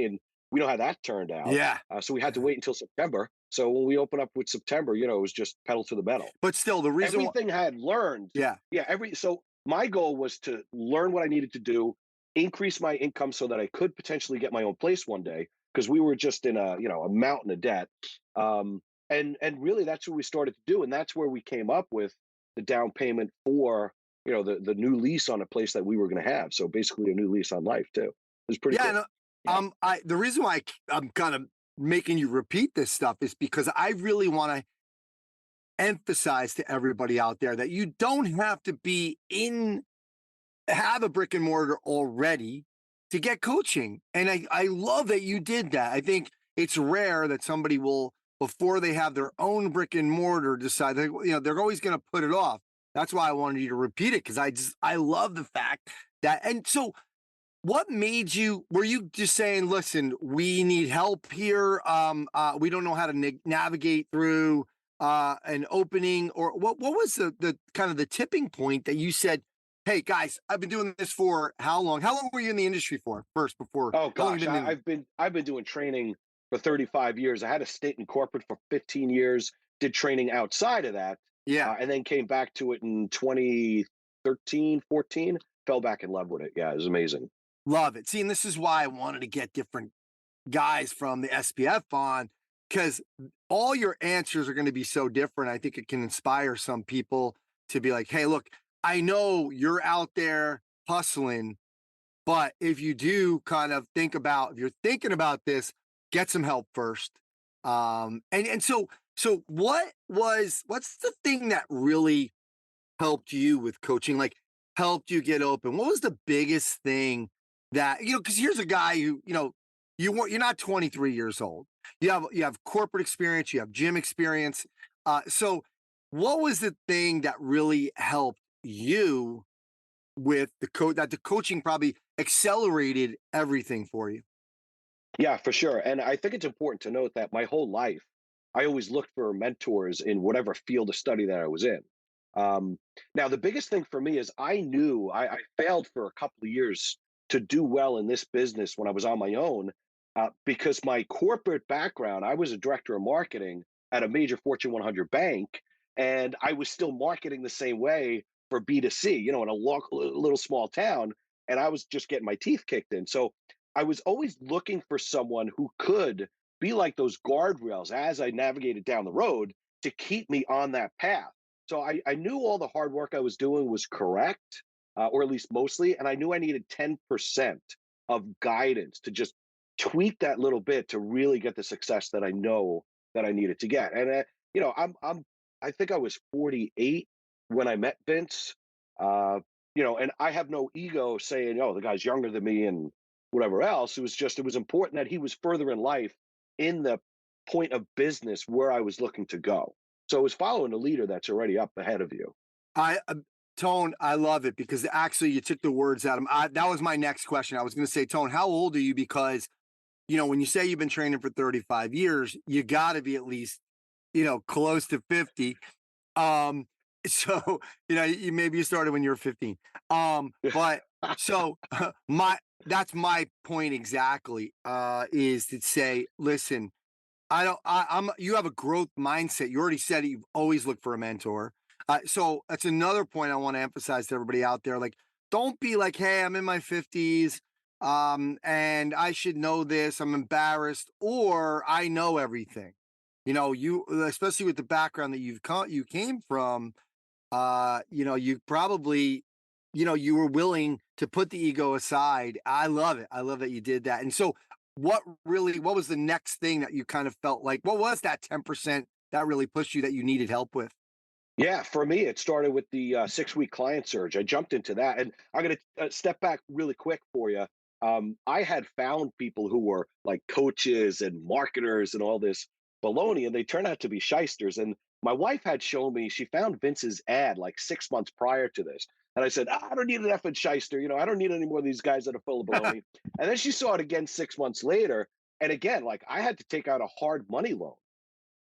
and we know how that turned out. Yeah. So we had to wait until September. So when we opened up with September, it was just pedal to the metal. But still, the reason Everything I had learned. Yeah. Yeah. So my goal was to learn what I needed to do, increase my income so that I could potentially get my own place one day, because we were just in a mountain of debt. And really that's what we started to do. And that's where we came up with the down payment for, the new lease on a place that we were going to have. So basically a new lease on life too. It was pretty cool. And the reason why I'm kind of making you repeat this stuff is because I really want to emphasize to everybody out there that you don't have to have a brick and mortar already to get coaching. And I love that you did that. I think it's rare that somebody will, before they have their own brick and mortar, decide that, they're always going to put it off. That's why I wanted you to repeat it, because I love the fact that. And so what made were you just saying, listen, we need help here, we don't know how to navigate through an opening, or what was the kind of the tipping point that you said, hey guys, I've been doing this for how long were you in the industry for first, before? Oh gosh, I've been doing training for 35 years. I had a stint in corporate for 15 years, did training outside of that. Yeah. And then came back to it in 2013, 14, fell back in love with it. Yeah, it was amazing. Love it. See, and this is why I wanted to get different guys from the SPF on, because all your answers are going to be so different. I think it can inspire some people to be like, hey, look, I know you're out there hustling, but if you do kind of if you're thinking about this, get some help first. So what's the thing that really helped you with coaching, like helped you get open? What was the biggest thing that, because here's a guy who, you're not 23 years old. You have corporate experience, you have gym experience. So what was the thing that really helped you with the coaching probably accelerated everything for you? Yeah, for sure. And I think it's important to note that my whole life, I always looked for mentors in whatever field of study that I was in. Now, the biggest thing for me is I knew I failed for a couple of years to do well in this business when I was on my own, because my corporate background, I was a director of marketing at a major Fortune 100 bank, and I was still marketing the same way for B2C, in a little small town, and I was just getting my teeth kicked in. So I was always looking for someone who could be like those guardrails as I navigated down the road to keep me on that path. So I knew all the hard work I was doing was correct, or at least mostly, and I knew I needed 10% of guidance to just tweak that little bit to really get the success that I know that I needed to get. And I think I was 48 when I met Vince. And I have no ego saying, "Oh, the guy's younger than me," and whatever else. It was important that he was further in life in the point of business where I was looking to go. So it was following a leader that's already up ahead of you. Tone, I love it, because actually you took the words out of him. That was my next question. I was going to say, Tone, how old are you? Because, when you say you've been training for 35 years, you got to be at least, close to 50. So, maybe you started when you were 15. But so that's my point exactly, is to say, listen, you have a growth mindset. You already said it, you've always looked for a mentor. So that's another point I want to emphasize to everybody out there. Like, don't be like, hey, I'm in my 50s, and I should know this. I'm embarrassed, or I know everything. You, especially with the background that you came from, you probably, you were willing to put the ego aside. I love it. I love that you did that. And so, what was the next thing that you kind of felt like? What was that 10% that really pushed you that you needed help with? Yeah, for me, it started with the 6-week client surge. I jumped into that, and I'm going to step back really quick for you. I had found people who were like coaches and marketers and all this baloney, and they turned out to be shysters. And my wife had shown me she found Vince's ad like 6 months prior to this, and I said, I don't need an effing shyster. I don't need any more of these guys that are full of baloney. And then she saw it again 6 months later, and again, like I had to take out a hard money loan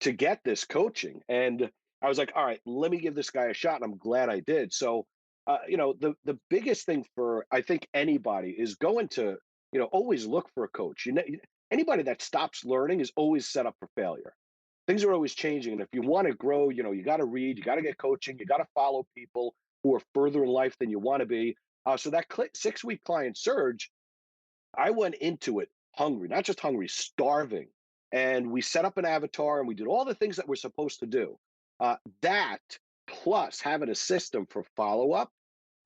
to get this coaching. And I was like, all right, let me give this guy a shot. And I'm glad I did. So, the biggest thing for I think anybody is going to, always look for a coach. Anybody that stops learning is always set up for failure. Things are always changing. And if you want to grow, you got to read, you got to get coaching, you got to follow people who are further in life than you want to be. So that 6-week client surge, I went into it hungry, not just hungry, starving. And we set up an avatar and we did all the things that we're supposed to do. That plus having a system for follow up,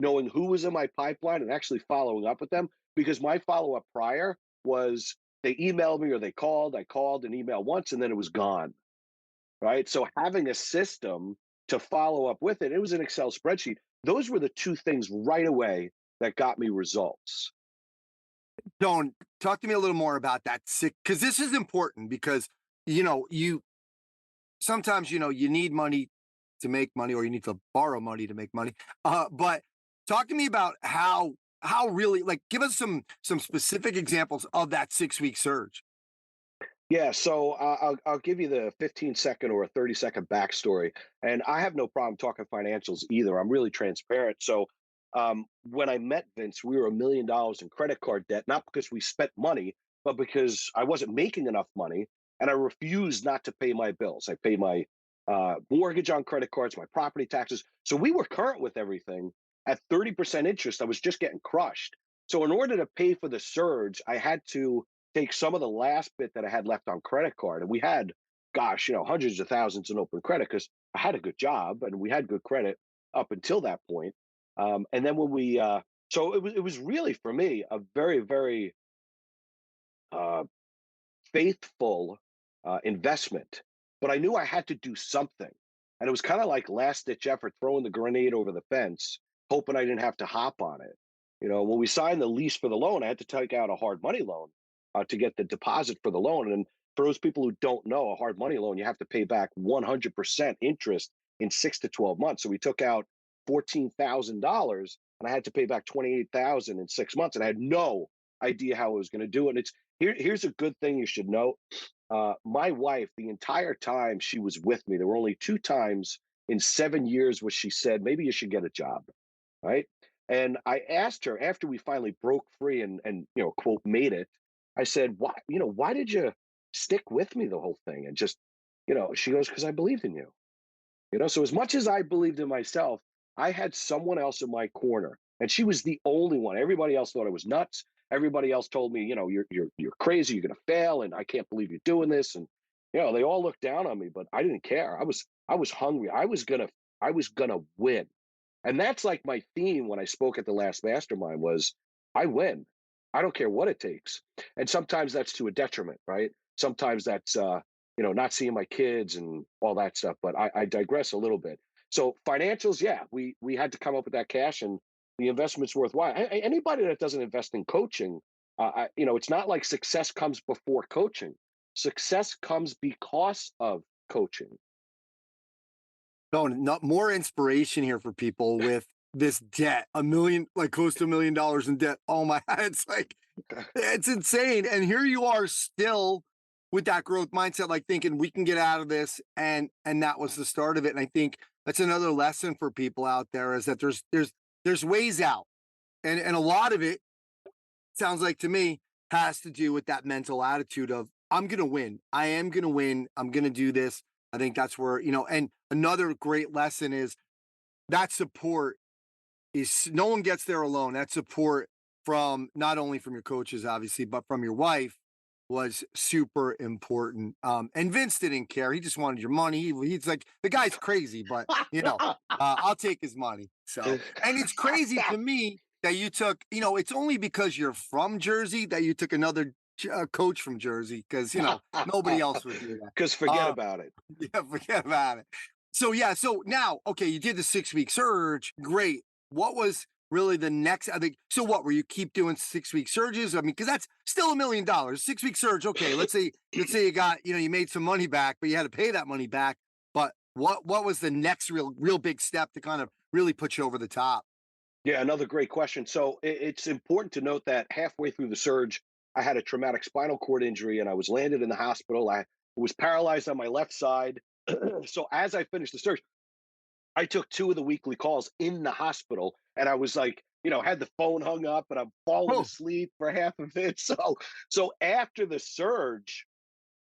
knowing who was in my pipeline and actually following up with them, because my follow up prior was they emailed me or they called, I called an email once and then it was gone. Right. So having a system to follow up with it, it was an Excel spreadsheet. Those were the two things right away that got me results. Don't talk to me a little more about that sick, because this is important, because you sometimes you need money to make money, or you need to borrow money to make money. But talk to me about how really, like, give us some specific examples of that 6-week surge. Yeah, so I'll give you the 15-second or a 30-second backstory, and I have no problem talking financials either. I'm really transparent. So when I met Vince, we were $1 million in credit card debt, not because we spent money, but because I wasn't making enough money, and I refused not to pay my bills. I paid my mortgage on credit cards, my property taxes. So we were current with everything. At 30% interest, I was just getting crushed. So in order to pay for the surge, I had to take some of the last bit that I had left on credit card. And we had, gosh, hundreds of thousands in open credit because I had a good job and we had good credit up until that point. And then when so it was really for me a very, very uh, faithful investment. But I knew I had to do something. And it was kind of like last ditch effort, throwing the grenade over the fence, hoping I didn't have to hop on it. When we signed the lease for the loan, I had to take out a hard money loan to get the deposit for the loan. And for those people who don't know, a hard money loan, you have to pay back 100% interest in 6 to 12 months. So we took out $14,000 and I had to pay back 28,000 in 6 months. And I had no idea how I was going to do it. And here's a good thing you should know. My wife, the entire time she was with me, there were only 2 times in 7 years where she said, maybe you should get a job. Right. And I asked her after we finally broke free and quote made it. I said, why did you stick with me the whole thing? And just, she goes, because I believed in you. So as much as I believed in myself, I had someone else in my corner, and she was the only one. Everybody else thought I was nuts. Everybody else told me, you're crazy, you're gonna fail, and I can't believe you're doing this. And they all looked down on me, but I didn't care. I was hungry. I was gonna win. And that's like my theme when I spoke at the last mastermind was I win. I don't care what it takes. And sometimes that's to a detriment, right? Sometimes that's not seeing my kids and all that stuff. But I digress a little bit. So financials, yeah, we had to come up with that cash and the investment's worthwhile. Anybody that doesn't invest in coaching, it's not like success comes before coaching. Success comes because of coaching. No, not more inspiration here for people with this debt, like close to $1 million in debt. Oh my, it's like, it's insane. And here you are still with that growth mindset, like thinking we can get out of this. And that was the start of it. And I think that's another lesson for people out there, is that there's ways out. And a lot of it sounds like to me has to do with that mental attitude of I'm going to win. I am going to win. I'm going to do this. I think that's where, and another great lesson is that support is no one gets there alone. That support from not only from your coaches, obviously, but from your wife was super important. And Vince didn't care. He just wanted your money. He's like, the guy's crazy, but I'll take his money. So, and it's crazy to me that you took, it's only because you're from Jersey that you took another coach from Jersey, because, nobody else would do that. Because forget about it. Yeah, forget about it. So, yeah. So now, okay, you did the 6-week surge. Great. What was really the next? I think, so what, were you keep doing 6-week surges? I mean, because that's still $1 million. 6-week surge. Okay. Let's say you got, you made some money back, but you had to pay that money back. But what was the next real big step to kind of really put you over the top? Yeah, another great question. So it's important to note that halfway through the surge, I had a traumatic spinal cord injury and I was landed in the hospital. I was paralyzed on my left side. So as I finished the surge, I took 2 of the weekly calls in the hospital, and I was like, had the phone hung up, and I'm falling Oh, asleep for half of it. So after the surge,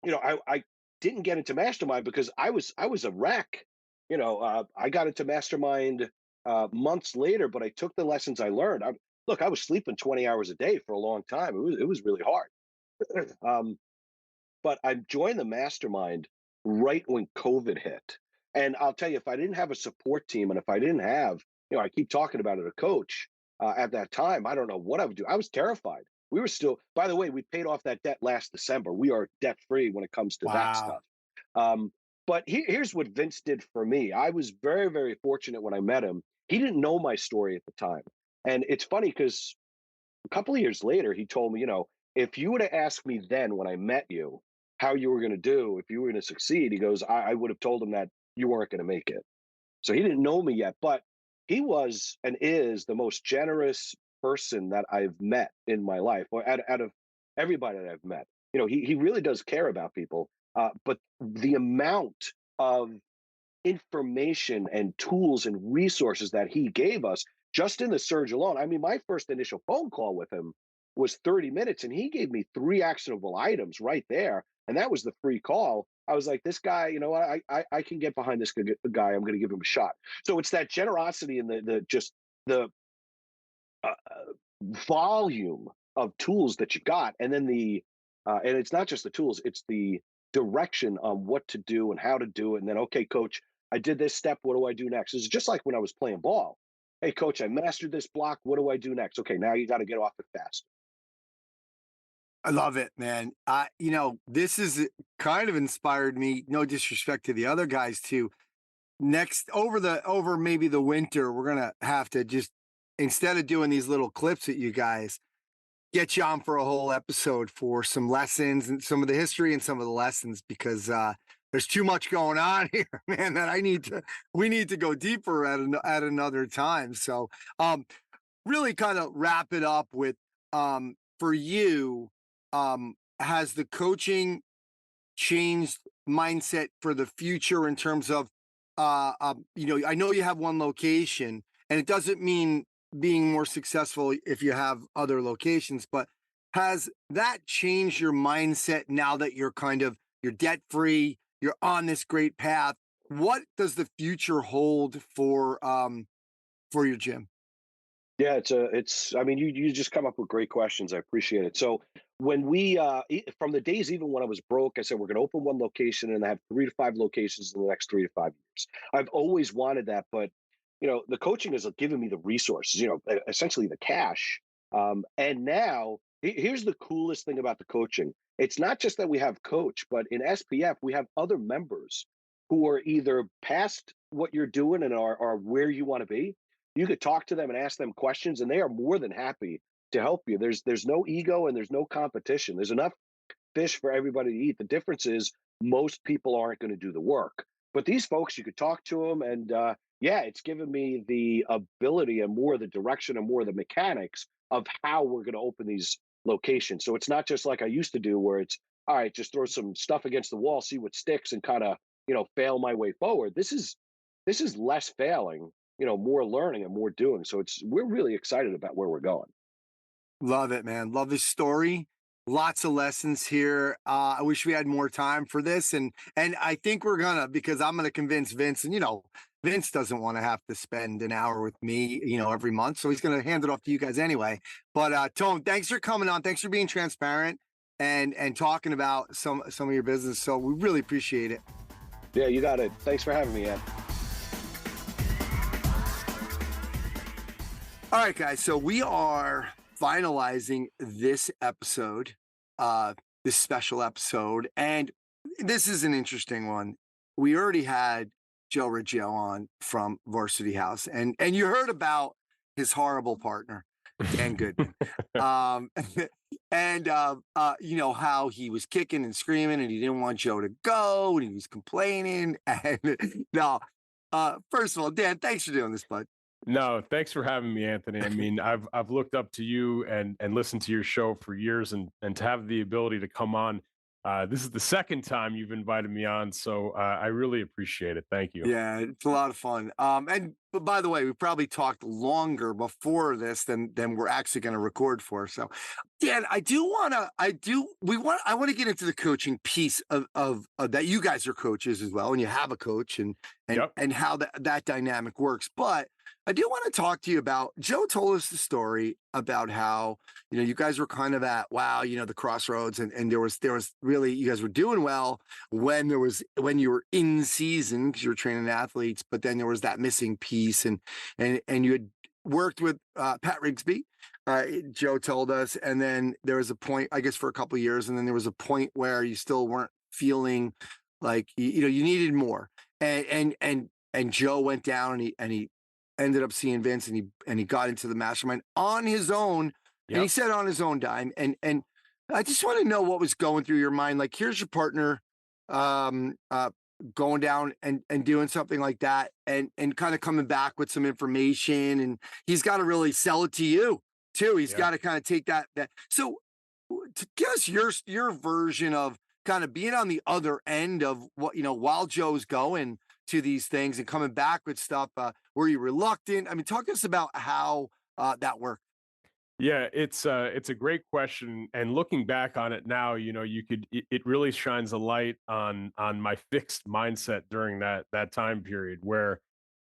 I didn't get into Mastermind because I was a wreck. I got into Mastermind months later, but I took the lessons I learned. Look, I was sleeping 20 hours a day for a long time. It was really hard. um, but I joined the Mastermind right when COVID hit. And I'll tell you, if I didn't have a support team and if I didn't have, I keep talking about it, a coach at that time, I don't know what I would do. I was terrified. We were still, by the way, we paid off that debt last December. We are debt free when it comes to that wow. stuff. Um, but here's what Vince did for me. I was very, very fortunate when I met him. He didn't know my story at the time. And it's funny because a couple of years later, he told me, if you would have asked me then when I met you how you were going to do, if you were going to succeed, he goes, I would have told him that you weren't going to make it. So he didn't know me yet, but he was and is the most generous person that I've met in my life, or out of everybody that I've met. He really does care about people. But the amount of information and tools and resources that he gave us just in the surge alone. I mean, my first initial phone call with him was 30 minutes and he gave me 3 actionable items right there. And that was the free call. I was like, this guy, I can get behind this guy. I'm going to give him a shot. So it's that generosity and the uh, volume of tools that you got. And then and it's not just the tools, it's the direction on what to do and how to do it. And then, okay, coach, I did this step. What do I do next? It's just like when I was playing ball. Hey, coach, I mastered this block. What do I do next? Okay, now you got to get off it fast. I love it, man. This is kind of inspired me. No disrespect to the other guys too. Next, over maybe the winter, we're gonna have to just, instead of doing these little clips at you guys, get you on for a whole episode for some lessons and some of the history and some of the lessons, because there's too much going on here, man, that we need to go deeper at another time. So, really kind of wrap it up with, for you, has the coaching changed mindset for the future in terms of, I know you have one location, and it doesn't mean being more successful if you have other locations, but has that changed your mindset now that you're debt free, you're on this great path? What does the future hold for your gym? Yeah, I mean, you just come up with great questions. I appreciate it. So when from the days, even when I was broke, I said, we're going to open one location and have 3 to 5 locations in the next 3 to 5 years. I've always wanted that, but the coaching has given me the resources, essentially the cash. And now here's the coolest thing about the coaching. It's not just that we have coach, but in SPF, we have other members who are either past what you're doing and are where you want to be. You could talk to them and ask them questions, and they are more than happy to help you. There's no ego and there's no competition. There's enough fish for everybody to eat. The difference is most people aren't going to do the work. But these folks, you could talk to them, and yeah, it's given me the ability and more the direction and more the mechanics of how we're going to open these locations. So it's not just like I used to do, where it's all right, just throw some stuff against the wall, see what sticks, and kind of fail my way forward. This is less failing, more learning and more doing. So we're really excited about where we're going. Love it, man. Love this story. Lots of lessons here. I wish we had more time for this, and I think we're gonna, because I'm gonna convince Vince, and Vince doesn't want to have to spend an hour with me, every month. So he's going to hand it off to you guys anyway. But Tone, thanks for coming on. Thanks for being transparent and talking about some of your business. So we really appreciate it. Yeah, you got it. Thanks for having me, Ed. All right, guys. So we are finalizing this episode, this special episode, and this is an interesting one. We already had Joe Riggio on from Varsity House, and you heard about his horrible partner, Dan Goodman, and how he was kicking and screaming, and he didn't want Joe to go, and he was complaining. And no, first of all, Dan, thanks for doing this, bud. No, thanks for having me, Anthony. I mean, I've looked up to you and listened to your show for years, and to have the ability to come on. This is the second time you've invited me on, so I really appreciate it. Thank you. Yeah, it's a lot of fun. But by the way, we probably talked longer before this than we're actually going to record for. So, Dan, I want to get into the coaching piece of that. You guys are coaches as well, and you have a coach, and Yep. and how that dynamic works. But I do want to talk to you about, Joe told us the story about how, you guys were kind of at, the crossroads, and there was really, you guys were doing well when you were in season because you were training athletes, but then there was that missing piece, and you had worked with Pat Rigsby, Joe told us, and then there was a point, I guess, for a couple of years, and then there was a point where you still weren't feeling like you needed more, and Joe went down, and he ended up seeing Vince, and he got into the mastermind on his own. Yep. And he said on his own dime. And I just want to know what was going through your mind. Like, here's your partner going down and doing something like that, and kind of coming back with some information, and he's got to really sell it to you too. He's got to kind of take that. So to give us your version of kind of being on the other end of what, while Joe's going to these things and coming back with stuff, were you reluctant? I mean, talk to us about how that worked. Yeah, it's a great question, and looking back on it now, it really shines a light on my fixed mindset during that time period where,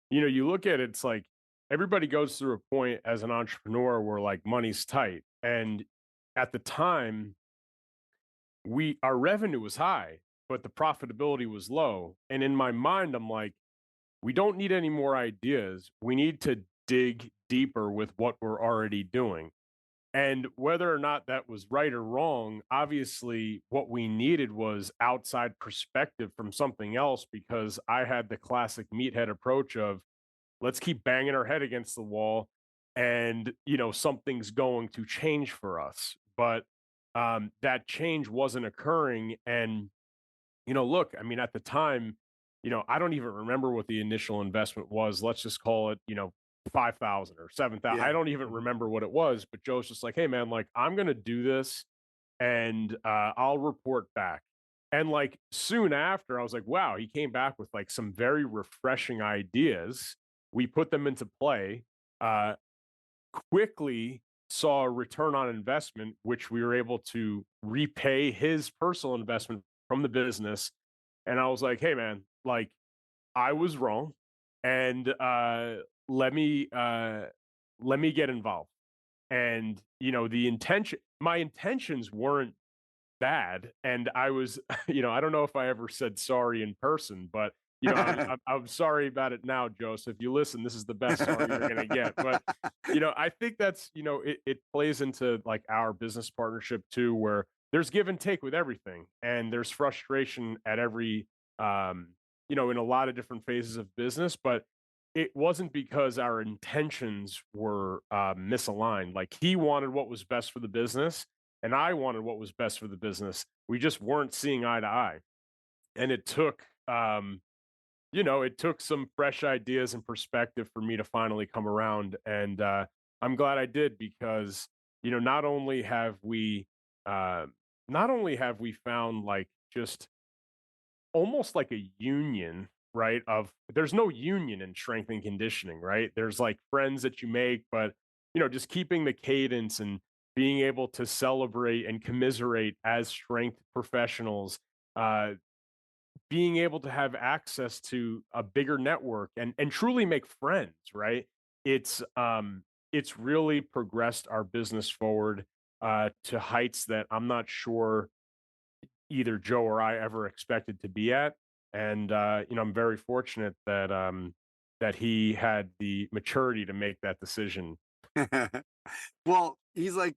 you look at it, it's like everybody goes through a point as an entrepreneur where like money's tight, and at the time, our revenue was high, but the profitability was low, and in my mind, I'm like, we don't need any more ideas. We need to dig deeper with what we're already doing. And whether or not that was right or wrong, obviously what we needed was outside perspective from something else, because I had the classic meathead approach of let's keep banging our head against the wall and, something's going to change for us. But that change wasn't occurring. And, look, I mean, at the time, I don't even remember what the initial investment was. Let's just call it, 5,000 or 7,000. I don't even remember what it was, but Joe's just like, hey man, like I'm going to do this and I'll report back. And like soon after I was like, wow, he came back with like some very refreshing ideas. We put them into play, quickly saw a return on investment, which we were able to repay his personal investment from the business. And I was like, hey man, like I was wrong. And let me get involved. And my intentions weren't bad, and I was I don't know if I ever said sorry in person, but I'm sorry about it now, Joe. So if you listen, this is the best sorry you're gonna get. But I think that's it plays into like our business partnership too, where there's give and take with everything, and there's frustration at every in a lot of different phases of business, but it wasn't because our intentions were misaligned. Like he wanted what was best for the business, and I wanted what was best for the business. We just weren't seeing eye to eye, and it took, it took some fresh ideas and perspective for me to finally come around. And I'm glad I did, because not only have we found like just almost like a union, right? There's no union in strength and conditioning, right? There's like friends that you make, but just keeping the cadence and being able to celebrate and commiserate as strength professionals, being able to have access to a bigger network and truly make friends, right? It's really progressed our business forward to heights that I'm not sure either Joe or I ever expected to be at. And I'm very fortunate that that he had the maturity to make that decision. Well, he's like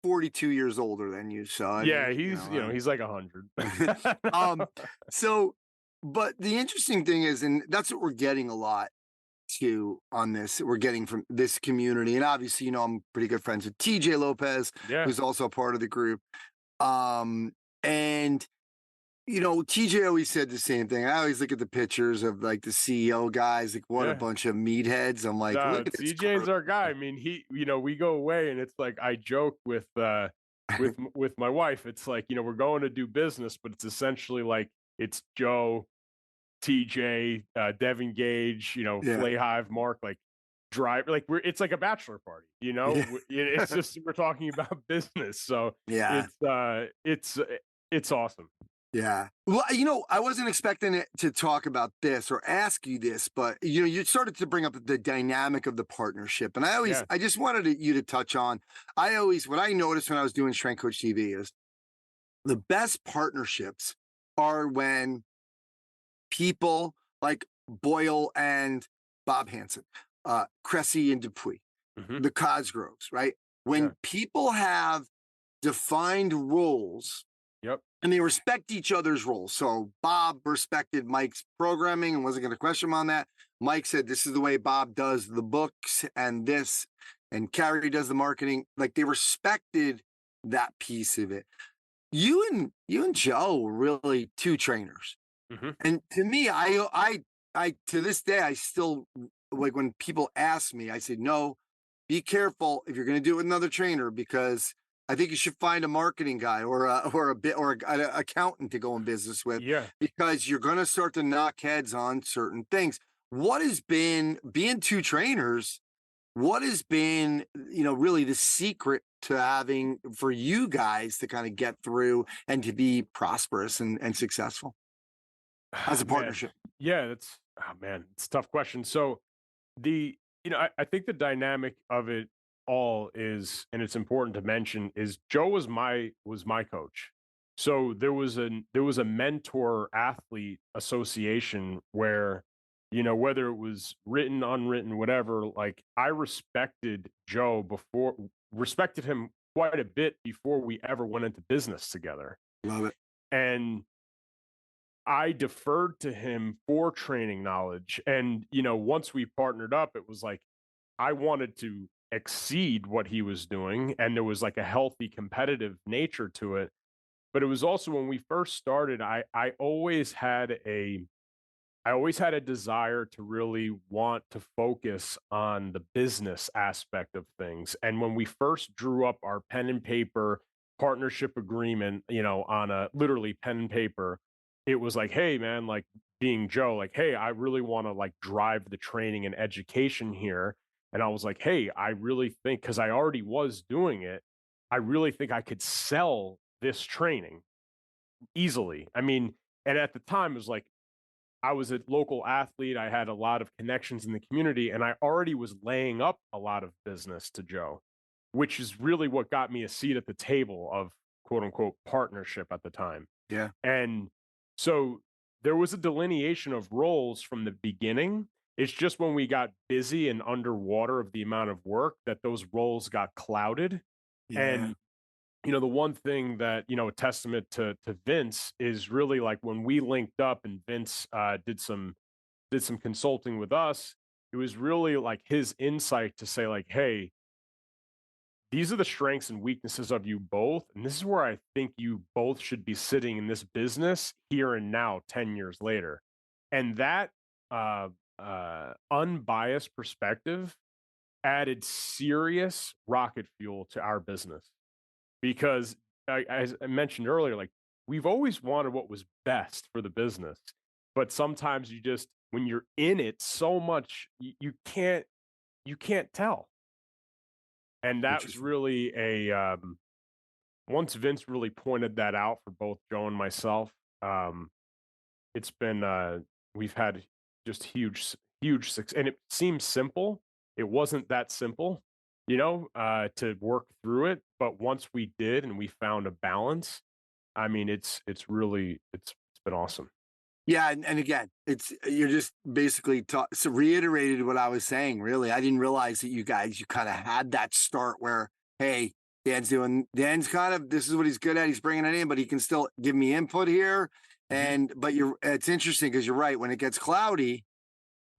42 years older than you, so I Yeah, mean, he's like 100. so, but the interesting thing is, and that's what we're getting a lot to on this, we're getting from this community. And obviously, I'm pretty good friends with TJ Lopez, Yeah, who's also a part of the group. And TJ always said the same thing. I always look at the pictures of like the CEO guys, like what a yeah. bunch of meatheads. I'm like, look at this CJ's crew. our guy. I mean, we go away and it's like I joke with with my wife. It's like, we're going to do business, but it's essentially like it's Joe, TJ, Devin Gage, Yeah. Flay Hive, Mark, like drive, like it's like a bachelor party, Yeah. It's just we're talking about business, so Yeah. it's awesome. Yeah. Well, I wasn't expecting it to talk about this or ask you this, but you started to bring up the dynamic of the partnership. And Yeah. I just wanted you to touch on, what I noticed when I was doing Strength Coach TV is the best partnerships are when people like Boyle and Bob Hansen, Cressy and Dupuis, Hmm. the Cosgroves, right? When Yeah. people have defined roles Yep. and they respect each other's roles. So Bob respected Mike's programming and wasn't going to question him on that. Mike said, this is the way Bob does the books and this, and Carrie does the marketing. Like they respected that piece of it. You and Joe were really two trainers. Hmm. And to me, I to this day, I still like when people ask me, I say, no, be careful if you're going to do it with another trainer, because I think you should find a marketing guy or an accountant to go in business with, Yeah. because you're going to start to knock heads on certain things. What has been being two trainers? What has been, really the secret to having for you guys to kind of get through and to be prosperous and successful as a Man, partnership? yeah, it's a tough question. So I think the dynamic of it all is, and it's important to mention, is Joe was my coach. So there was a mentor athlete association where, whether it was written, unwritten, whatever, like I respected him quite a bit before we ever went into business together. Love it. And I deferred to him for training knowledge. And, once we partnered up, it was like I wanted to exceed what he was doing. And there was like a healthy competitive nature to it. But it was also when we first started, I always had a desire to really want to focus on the business aspect of things. And when we first drew up our pen and paper partnership agreement, on a literally pen and paper, it was like, hey, man, like being Joe, like, hey, I really want to like drive the training and education here. And I was like, hey, I really think, because I already was doing it, I really think I could sell this training easily. I mean, and at the time, it was like, I was a local athlete. I had a lot of connections in the community, and I already was laying up a lot of business to Joe, which is really what got me a seat at the table of quote unquote partnership at the time. Yeah. And so there was a delineation of roles from the beginning. It's just when we got busy and underwater of the amount of work that those roles got clouded. Yeah. And the one thing that, a testament to Vince is really like when we linked up and Vince did some consulting with us, it was really like his insight to say like, hey, these are the strengths and weaknesses of you both, and this is where I think you both should be sitting in this business here and now 10 years later. And that unbiased perspective added serious rocket fuel to our business, because as I mentioned earlier, like we've always wanted what was best for the business, but sometimes when you're in it so much, you can't tell. And that was Interesting. really once Vince really pointed that out for both Joe and myself, it's been we've had just huge success, and it seems simple. It wasn't that simple, to work through it. But once we did, and we found a balance, I mean, it's really it's been awesome. Yeah, and again, you're just basically so reiterated what I was saying. Really, I didn't realize that you kind of had that start where, hey, Dan's kind of, this is what he's good at. He's bringing it in, but he can still give me input here. And but it's interesting because you're right. When it gets cloudy,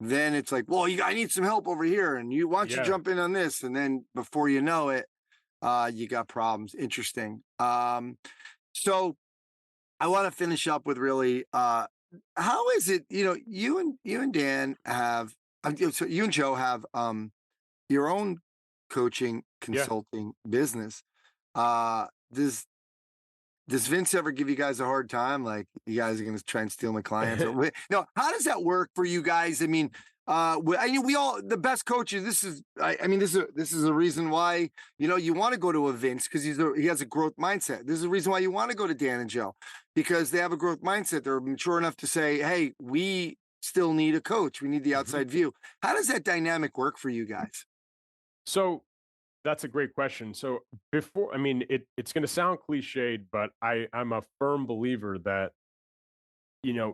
then it's like, well, I need some help over here, and why don't you Yeah. jump in on this? And then before you know it, you got problems. Interesting. So I want to finish up with really, how is it? You and Dan have, so you and Joe have your own coaching Yeah. consulting business. Uh, does does Vince ever give you guys a hard time? Like, you guys are going to try and steal my clients? Or no? How does that work for you guys? I mean, we all, the best coaches. I mean, this is a reason why you want to go to a Vince, because he has a growth mindset. This is the reason why you want to go to Dan and Joe, because they have a growth mindset. They're mature enough to say, hey, we still need a coach. We need the Mhm. outside view. How does that dynamic work for you guys? So that's a great question. So I mean, it's going to sound cliched, but I'm a firm believer that,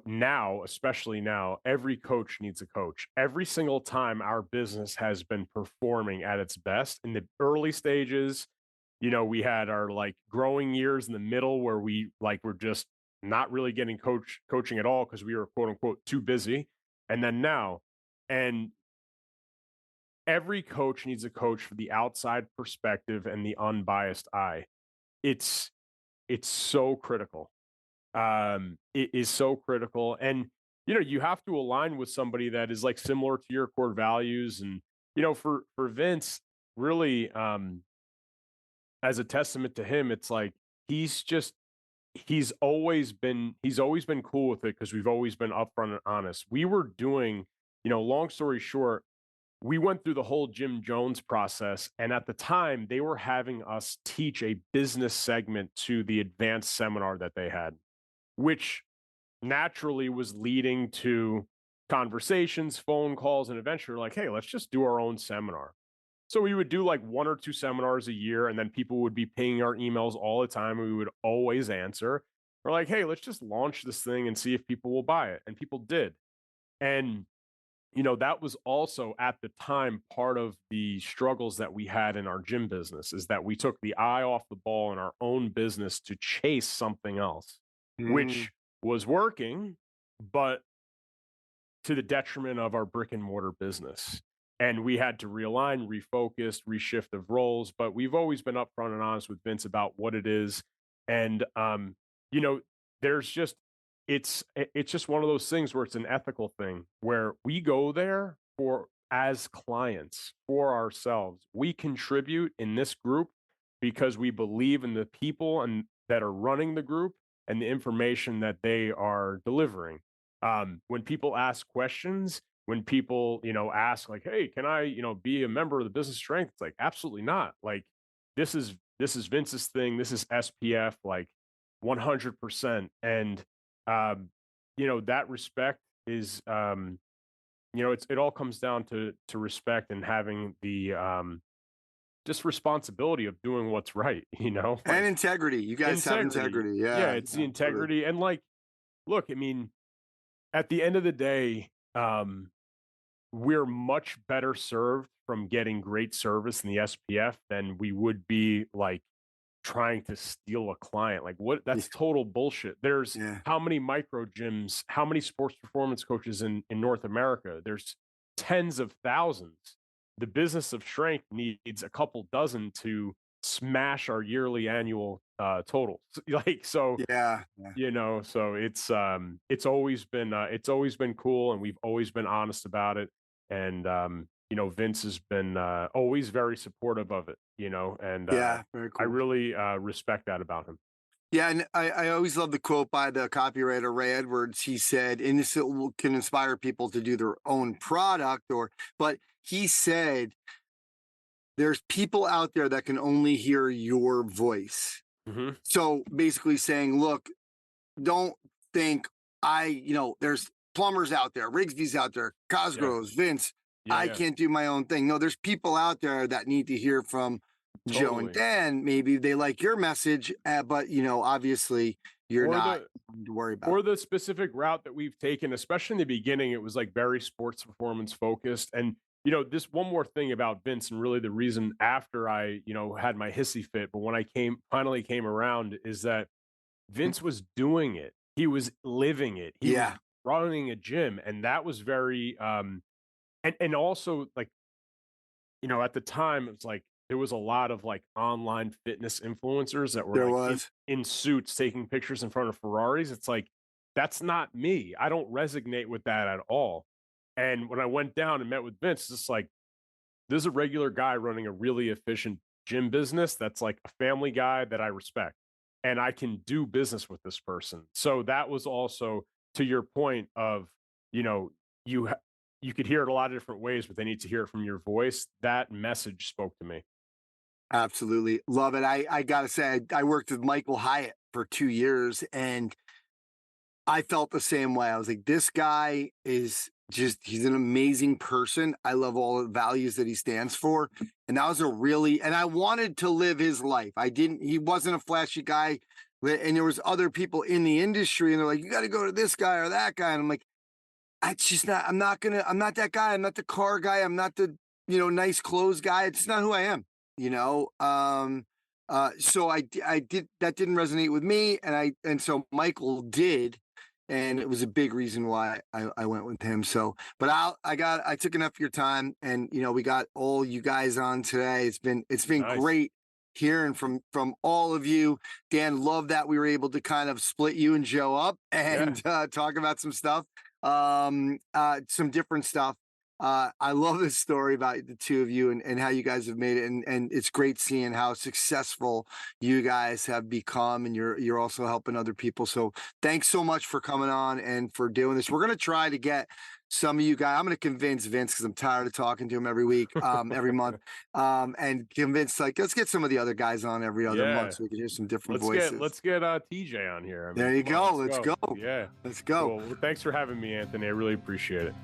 now, especially now, every coach needs a coach. Every single time our business has been performing at its best in the early stages, we had our like growing years in the middle where we like were just not really getting coaching at all because we were quote unquote too busy. And then now, and every coach needs a coach for the outside perspective and the unbiased eye. It's it's so critical. It is so critical, and you have to align with somebody that is like similar to your core values. And for Vince, really, as a testament to him, it's like he's just he's always been cool with it because we've always been upfront and honest. We were doing, long story short, we went through the whole Jim Jones process. And at the time, they were having us teach a business segment to the advanced seminar that they had, which naturally was leading to conversations, phone calls, and eventually like, hey, let's just do our own seminar. So we would do like one or two seminars a year, and then people would be pinging our emails all the time. And we would always answer. We're like, hey, let's just launch this thing and see if people will buy it. And people did. And that was also at the time part of the struggles that we had in our gym business, is that we took the eye off the ball in our own business to chase something else, which was working, but to the detriment of our brick and mortar business. And we had to realign, refocus, reshift of roles. But we've always been upfront and honest with Vince about what it is. And you know, there's just it's just one of those things where it's an ethical thing where we go there for as clients for ourselves. We contribute in this group because we believe in the people and that are running the group and the information that they are delivering. When people ask questions, when people, ask like, hey, can I, be a member of the business strength? It's like, absolutely not. Like, this is Vince's thing. This is SPF, like 100%. And, that respect is, it all comes down to respect and having the, just responsibility of doing what's right, And like integrity. You guys have integrity. Yeah, Yeah, it's the absolutely. integrity. And like, look, I mean, at the end of the day, we're much better served from getting great service in the SPF than we would be like trying to steal a client. Like, what? Yeah. That's total bullshit. There's Yeah. how many micro gyms, how many sports performance coaches in North America? There's tens of thousands. The business of strength needs a couple dozen to smash our yearly annual totals. Like, so Yeah. Yeah. so it's always been cool, and we've always been honest about it. And Vince has been always very supportive of it, and Yeah. Very I cool. really respect that about him. Yeah, and I always love the quote by the copywriter Ray Edwards. He said, and this can inspire people to do their own product, but he said, there's people out there that can only hear your voice. Hmm. So basically saying, look, don't think there's plumbers out there, Rigsby's out there, Cosgroves, Vince. I Yeah. can't do my own thing. No, there's people out there that need to hear from Joe and Totally. Dan. Maybe they like your message, but obviously you're Or not the something to worry about. or the specific route that we've taken, especially in the beginning, it was like very sports performance focused. And this one more thing about Vince, and really the reason after I, had my hissy fit, but when I finally came around, is that Vince was doing it. He was living it. He was Yeah. running a gym, and that was very and also like, at the time it was like there was a lot of like online fitness influencers that were There like was. in suits taking pictures in front of Ferraris. It's like that's not me. I don't resonate with that at all. And when I went down and met with Vince, it's like there's a regular guy running a really efficient gym business that's like a family guy that I respect, and I can do business with this person. So that was also to your point of, you you could hear it a lot of different ways, but they need to hear it from your voice. That message spoke to me. Absolutely. Love it. I got to say, I worked with Michael Hyatt for 2 years, and I felt the same way. I was like, this guy he's an amazing person. I love all the values that he stands for. And that was and I wanted to live his life. He wasn't a flashy guy. And there was other people in the industry, and they're like, you got to go to this guy or that guy. And I'm like, I'm not that guy. I'm not the car guy. I'm not the, nice clothes guy. It's not who I am, so that didn't resonate with me. And so Michael did. And it was a big reason why I went with him. So, but I took enough of your time, and, we got all you guys on today. It's been Nice. great hearing from all of you. Dan, love that we were able to kind of split you and Joe up and talk about some stuff. Some different stuff. I love this story about the two of you and how you guys have made it. And it's great seeing how successful you guys have become, and you're also helping other people. So thanks so much for coming on and for doing this. We're going to try to get some of you guys. I'm going to convince Vince, because I'm tired of talking to him every week, every month, and convince, like, let's get some of the other guys on every other month so we can hear some different voices. Let's get TJ on here. There you go. Let's go. Yeah. Let's go. Cool. Well, thanks for having me, Anthony. I really appreciate it.